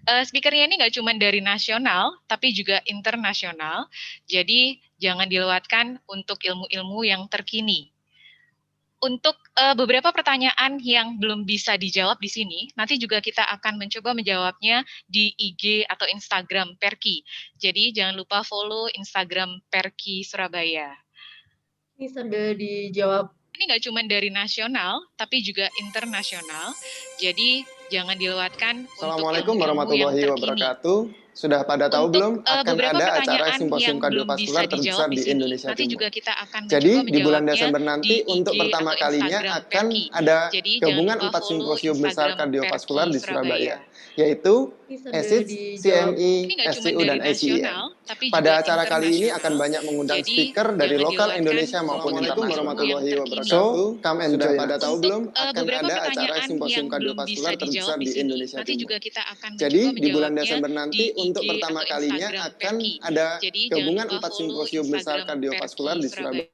Speakernya ini nggak cuma dari nasional, tapi juga internasional. Jadi jangan dilewatkan untuk ilmu-ilmu yang terkini. Untuk beberapa pertanyaan yang belum bisa dijawab di sini, nanti juga kita akan mencoba menjawabnya di IG atau Instagram Perki. Jadi jangan lupa follow Instagram Perki Surabaya. Ini sambil dijawab. Ini nggak cuma dari nasional, tapi juga internasional. Jadi jangan dilewatkan. Assalamualaikum warahmatullahi wabarakatuh. Sudah pada tahu belum akan ada acara simposium kardiovaskular terbesar di Indonesia Timur. Jadi di bulan Desember nanti untuk pertama kalinya akan ada gabungan 4 simposium besar kardiovaskular di Surabaya, yaitu ESITS, CMI, SCU, dan ACEM. Pada acara kali ini akan banyak mengundang speaker dari lokal Indonesia maupun internasional. So, come and join. Pada tahu belum akan ada acara simposium kardiovaskular terbesar di Indonesia Timur. Jadi di bulan Desember nanti untuk pertama kalinya akan ada gabungan 4 simposium besar kardiovaskular di Surabaya.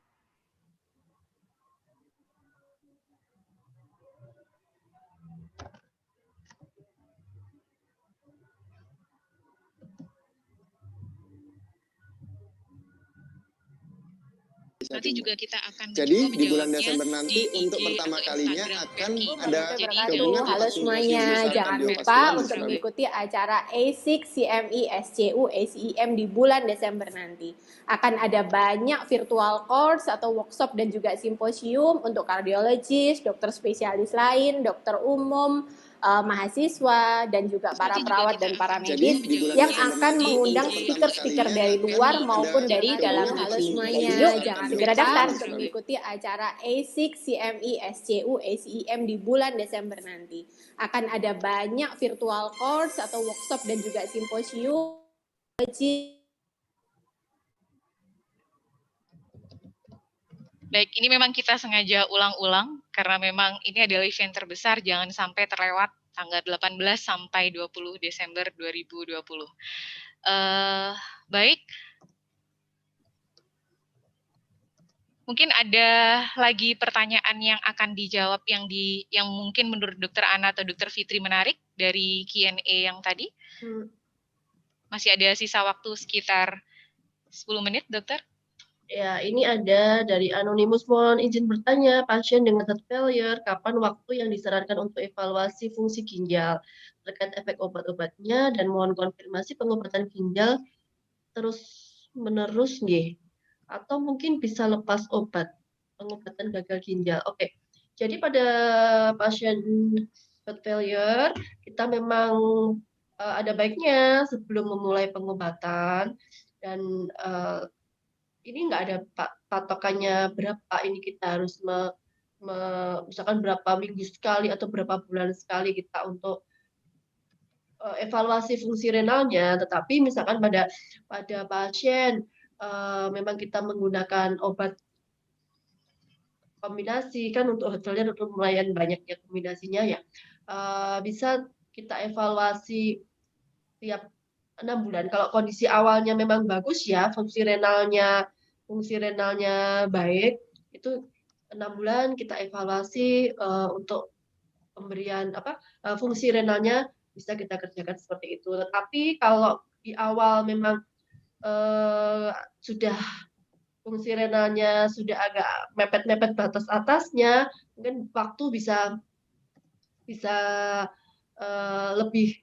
Nanti juga kita akan jadi di bulan Desember nanti untuk pertama kalinya akan ada gabungan. Halo semuanya, jangan lupa untuk mengikuti acara ASIC, CMI, SCU, ACEM di bulan Desember nanti. Akan ada banyak virtual course atau workshop dan juga simposium untuk kardiologis, dokter spesialis lain, dokter umum, mahasiswa, dan juga para perawat dan para medis yang akan mengundang speaker-speaker dari luar maupun dari dalam. Halo semuanya, jangan segera daftar untuk mengikuti acara ASIC, CMI, SCU, ACEM di bulan Desember nanti. Akan ada banyak virtual course atau workshop dan juga simposium Baik, ini memang kita sengaja ulang-ulang karena memang ini adalah event terbesar, jangan sampai terlewat tanggal 18 sampai 20 Desember 2020. Baik, mungkin ada lagi pertanyaan yang akan dijawab yang mungkin menurut Dr. Ana atau Dr. Fitri menarik dari Q&A yang tadi? Masih ada sisa waktu sekitar 10 menit, Dokter. Ya, ini ada dari Anonymous, mohon izin bertanya, pasien dengan heart failure, kapan waktu yang disarankan untuk evaluasi fungsi ginjal terkait efek obat-obatnya, dan mohon konfirmasi pengobatan ginjal terus-menerus nggih, atau mungkin bisa lepas obat pengobatan gagal ginjal. Oke, jadi pada pasien heart failure, kita memang ada baiknya sebelum memulai pengobatan, dan ini nggak ada patokannya berapa ini kita harus misalkan berapa minggu sekali atau berapa bulan sekali kita untuk evaluasi fungsi renalnya, tetapi misalkan pada pasien memang kita menggunakan obat kombinasi kan untuk heart failure untuk lumayan banyaknya kombinasinya ya, bisa kita evaluasi tiap 6 bulan. Kalau kondisi awalnya memang bagus ya, fungsi renalnya baik, itu 6 bulan kita evaluasi untuk pemberian fungsi renalnya bisa kita kerjakan seperti itu. Tetapi kalau di awal memang sudah fungsi renalnya sudah agak mepet-mepet batas atasnya, mungkin waktu bisa lebih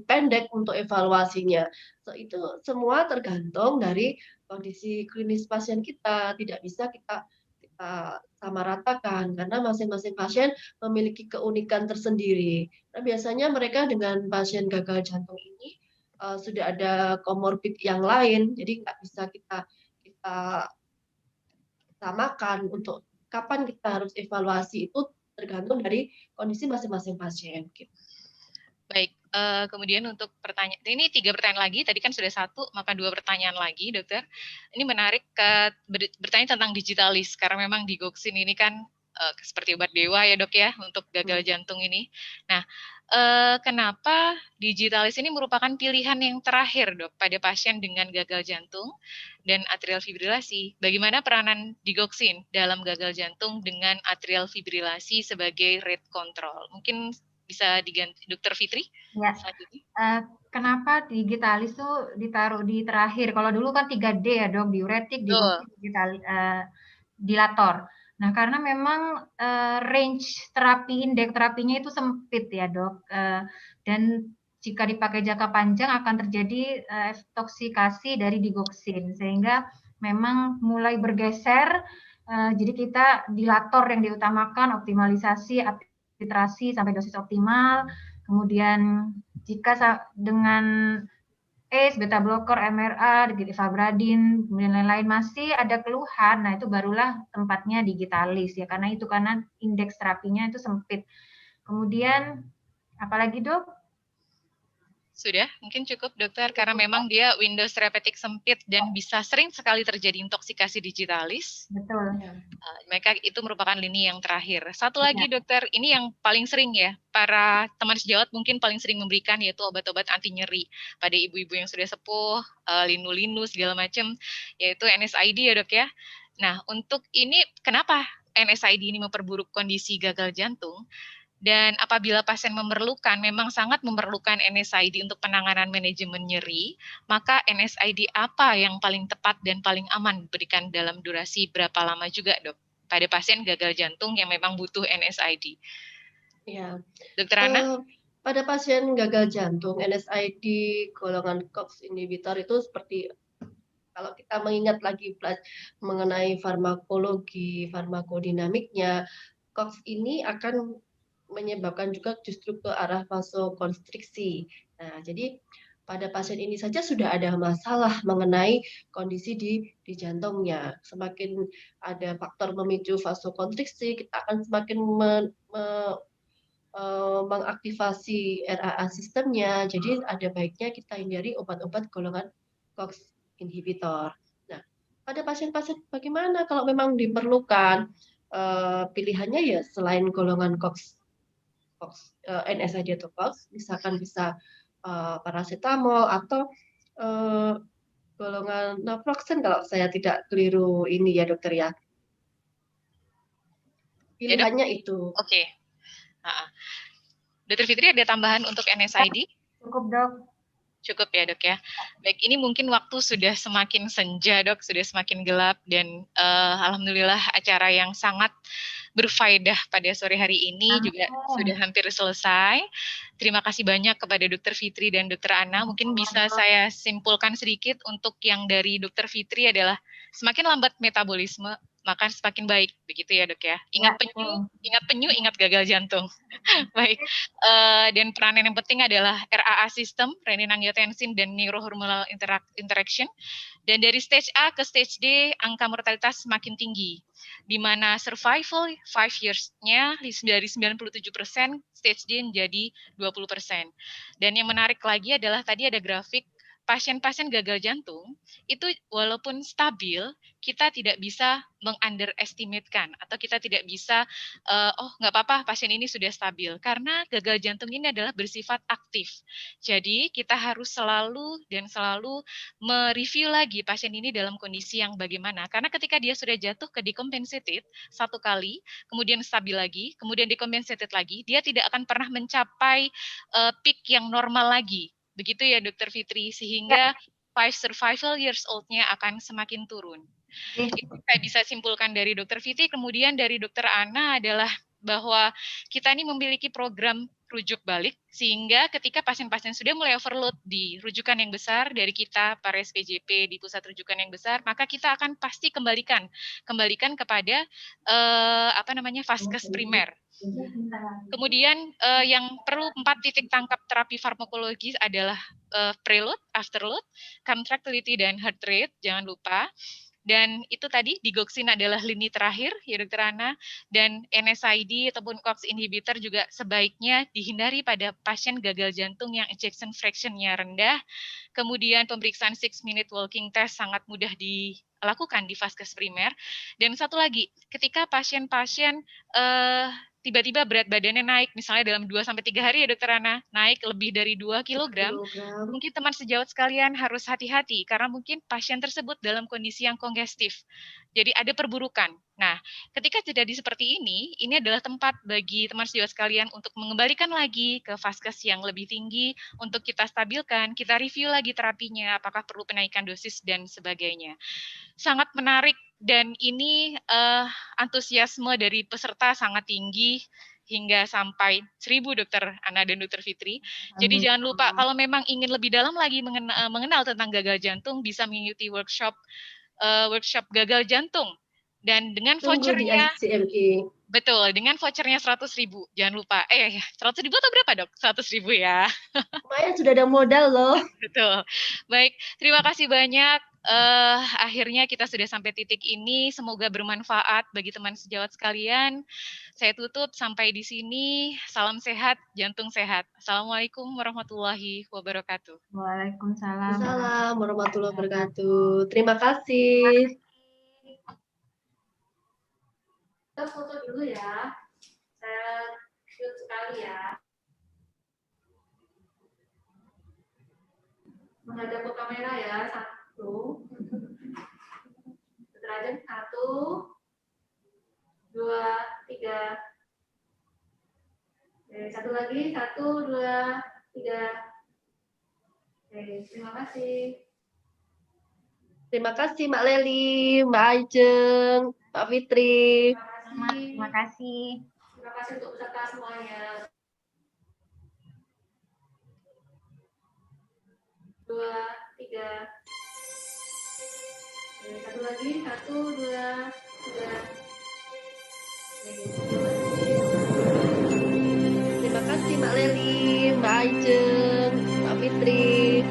pendek untuk evaluasinya. So, itu semua tergantung dari kondisi klinis pasien kita. Tidak bisa kita samaratakan karena masing-masing pasien memiliki keunikan tersendiri. Nah, biasanya mereka dengan pasien gagal jantung ini sudah ada komorbid yang lain, jadi nggak bisa kita samakan untuk kapan kita harus evaluasi, itu tergantung dari kondisi masing-masing pasien. Baik, kemudian untuk pertanyaan, ini 3 pertanyaan lagi, tadi kan sudah 1, maka 2 pertanyaan lagi, Dokter. Ini menarik bertanya tentang digitalis, karena memang digoxin ini kan seperti obat dewa ya Dok ya, untuk gagal jantung ini. Nah, kenapa digitalis ini merupakan pilihan yang terakhir Dok, pada pasien dengan gagal jantung dan atrial fibrilasi? Bagaimana peranan digoxin dalam gagal jantung dengan atrial fibrilasi sebagai rate control? Mungkin bisa diganti Dokter Fitri? Ya. Kenapa digitalis tuh ditaruh di terakhir? Kalau dulu kan 3D ya Dok, diuretik, dilator. Nah, karena memang range terapi, indeks terapinya itu sempit ya Dok, dan jika dipakai jangka panjang akan terjadi toksikasi dari digoxin, sehingga memang mulai bergeser. Jadi kita dilator yang diutamakan, optimalisasi titrasi sampai dosis optimal. Kemudian jika dengan ACE, beta blocker, MRA, Fibradin, kemudian lain-lain masih ada keluhan, nah itu barulah tempatnya digitalis ya, karena indeks terapinya itu sempit. Kemudian apalagi Dok? Sudah, mungkin cukup Dokter, karena memang dia Windows terapeutik sempit dan bisa sering sekali terjadi intoksikasi digitalis. Betul. Mereka itu merupakan lini yang terakhir. Satu lagi Dokter, ini yang paling sering ya, para teman sejawat mungkin paling sering memberikan, yaitu obat-obat anti nyeri pada ibu-ibu yang sudah sepuh, linu-linu segala macam, yaitu NSAID ya Dok ya. Nah, untuk ini kenapa NSAID ini memperburuk kondisi gagal jantung? Dan apabila pasien memang sangat memerlukan NSAID untuk penanganan manajemen nyeri, maka NSAID apa yang paling tepat dan paling aman diberikan dalam durasi berapa lama juga Dok, pada pasien gagal jantung yang memang butuh NSAID? Ya. Dokter Ana? Pada pasien gagal jantung, NSAID golongan COX inhibitor itu seperti, kalau kita mengingat lagi mengenai farmakologi, farmakodinamiknya, COX ini akan menyebabkan juga justru ke arah vasokonstriksi. Nah, jadi pada pasien ini saja sudah ada masalah mengenai kondisi di jantungnya. Semakin ada faktor memicu vasokonstriksi, kita akan semakin mengaktifasi RAA sistemnya. Jadi ada baiknya kita hindari obat-obat golongan COX inhibitor. Nah, pada pasien-pasien bagaimana kalau memang diperlukan pilihannya ya selain golongan COX NSAID atau COX, misalkan bisa paracetamol atau golongan naproxen kalau saya tidak keliru ini ya dokter ya. Pilihannya itu. Oke. Dokter Fitri ada tambahan untuk NSAID? Cukup dok. Cukup ya dok ya. Baik, ini mungkin waktu sudah semakin senja dok, sudah semakin gelap dan alhamdulillah acara yang sangat berfaedah pada sore hari ini juga sudah hampir selesai. Terima kasih banyak kepada Dokter Fitri dan Dokter Ana. Mungkin bisa saya simpulkan sedikit untuk yang dari Dokter Fitri adalah semakin lambat metabolisme, maka semakin baik, begitu ya dok ya. Ingat penyu, ingat gagal jantung. Baik, dan peranan yang penting adalah RAA system, renin-angiotensin dan neurohormonal interaction. Dan dari stage A ke stage D, angka mortalitas semakin tinggi, di mana survival 5 years-nya dari 97%, stage D menjadi 20%. Dan yang menarik lagi adalah tadi ada grafik pasien-pasien gagal jantung itu walaupun stabil, kita tidak bisa meng-underestimate-kan atau kita tidak bisa nggak apa-apa pasien ini sudah stabil karena gagal jantung ini adalah bersifat aktif. Jadi kita harus selalu mereview lagi pasien ini dalam kondisi yang bagaimana, karena ketika dia sudah jatuh ke decompensated satu kali, kemudian stabil lagi, kemudian decompensated lagi, dia tidak akan pernah mencapai peak yang normal lagi. Begitu ya Dokter Fitri, sehingga 5 survival years old-nya akan semakin turun. Itu saya bisa simpulkan dari Dokter Fitri. Kemudian dari Dokter Ana adalah bahwa kita ini memiliki program rujuk balik, sehingga ketika pasien-pasien sudah mulai overload di rujukan yang besar dari kita, para SPJP di pusat rujukan yang besar, maka kita akan pasti kembalikan kepada vaskes primer. Kemudian yang perlu 4 titik tangkap terapi farmakologi adalah preload, afterload, contractility, dan heart rate, jangan lupa. Dan itu tadi, digoxin adalah lini terakhir, ya Dokter Ana, dan NSAID ataupun COX inhibitor juga sebaiknya dihindari pada pasien gagal jantung yang ejection fraction-nya rendah. Kemudian pemeriksaan 6-minute walking test sangat mudah dilakukan di vaskes primer. Dan satu lagi, ketika pasien-pasien tiba-tiba berat badannya naik, misalnya dalam 2-3 hari ya Dokter Ana, naik lebih dari 2 kg, mungkin teman sejawat sekalian harus hati-hati, karena mungkin pasien tersebut dalam kondisi yang kongestif. Jadi ada perburukan. Nah, ketika terjadi seperti ini adalah tempat bagi teman sejawat sekalian untuk mengembalikan lagi ke vaskes yang lebih tinggi, untuk kita stabilkan, kita review lagi terapinya, apakah perlu penaikan dosis dan sebagainya. Sangat menarik, dan ini antusiasme dari peserta sangat tinggi, hingga sampai 1.000 Dokter Ana dan Dokter Fitri. Jadi jangan lupa, kalau memang ingin lebih dalam lagi mengenal tentang gagal jantung, bisa mengikuti workshop gagal jantung. Dan dengan vouchernya, betul, dengan vouchernya 100.000, jangan lupa. 100.000 atau berapa dok? 100.000 ya. Lumayan, sudah ada modal loh. Betul. Baik, terima kasih banyak. Akhirnya kita sudah sampai titik ini. Semoga bermanfaat bagi teman sejawat sekalian. Saya tutup sampai di sini. Salam sehat, jantung sehat. Assalamualaikum warahmatullahi wabarakatuh. Waalaikumsalam. Waalaikumsalam warahmatullahi wabarakatuh. Terima kasih. Kita foto dulu ya. Saya shoot sekali ya. Menghadap ke kamera ya. 1. Derajat 1, 2, 3. Oke, satu lagi, 1, 2, 3. Oke, terima kasih. Terima kasih Mbak Leli, Mbak Ajeng, Pak Fitri. Terima kasih. Terima kasih untuk peserta semuanya. 2, 3. Oke, satu lagi, 1, 2, 3. Terima kasih Mbak Leli, Mbak Ajeng, Pak Fitri.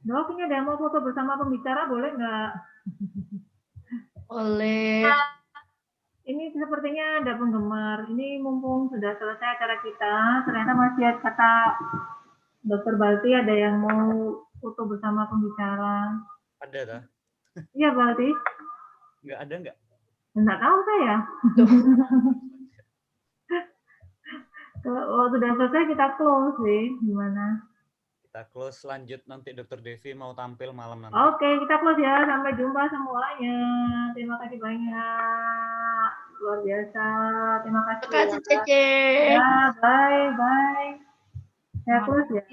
Dok, ini ada yang mau foto bersama pembicara, boleh nggak? Oleh. Ini sepertinya ada penggemar. Ini mumpung sudah selesai acara kita, ternyata masih kata Dokter Balti ada yang mau foto bersama pembicara. Ada dah. Iya, Balti? Nggak ada nggak? Nggak tahu saya. Kalau sudah selesai kita close sih, gimana? Kita close, lanjut nanti Dokter Devi mau tampil malam nanti. Oke, kita close ya. Sampai jumpa semuanya. Terima kasih banyak. Luar biasa. Terima kasih. Terima kasih, Cece. Ya, bye. Saya close ya.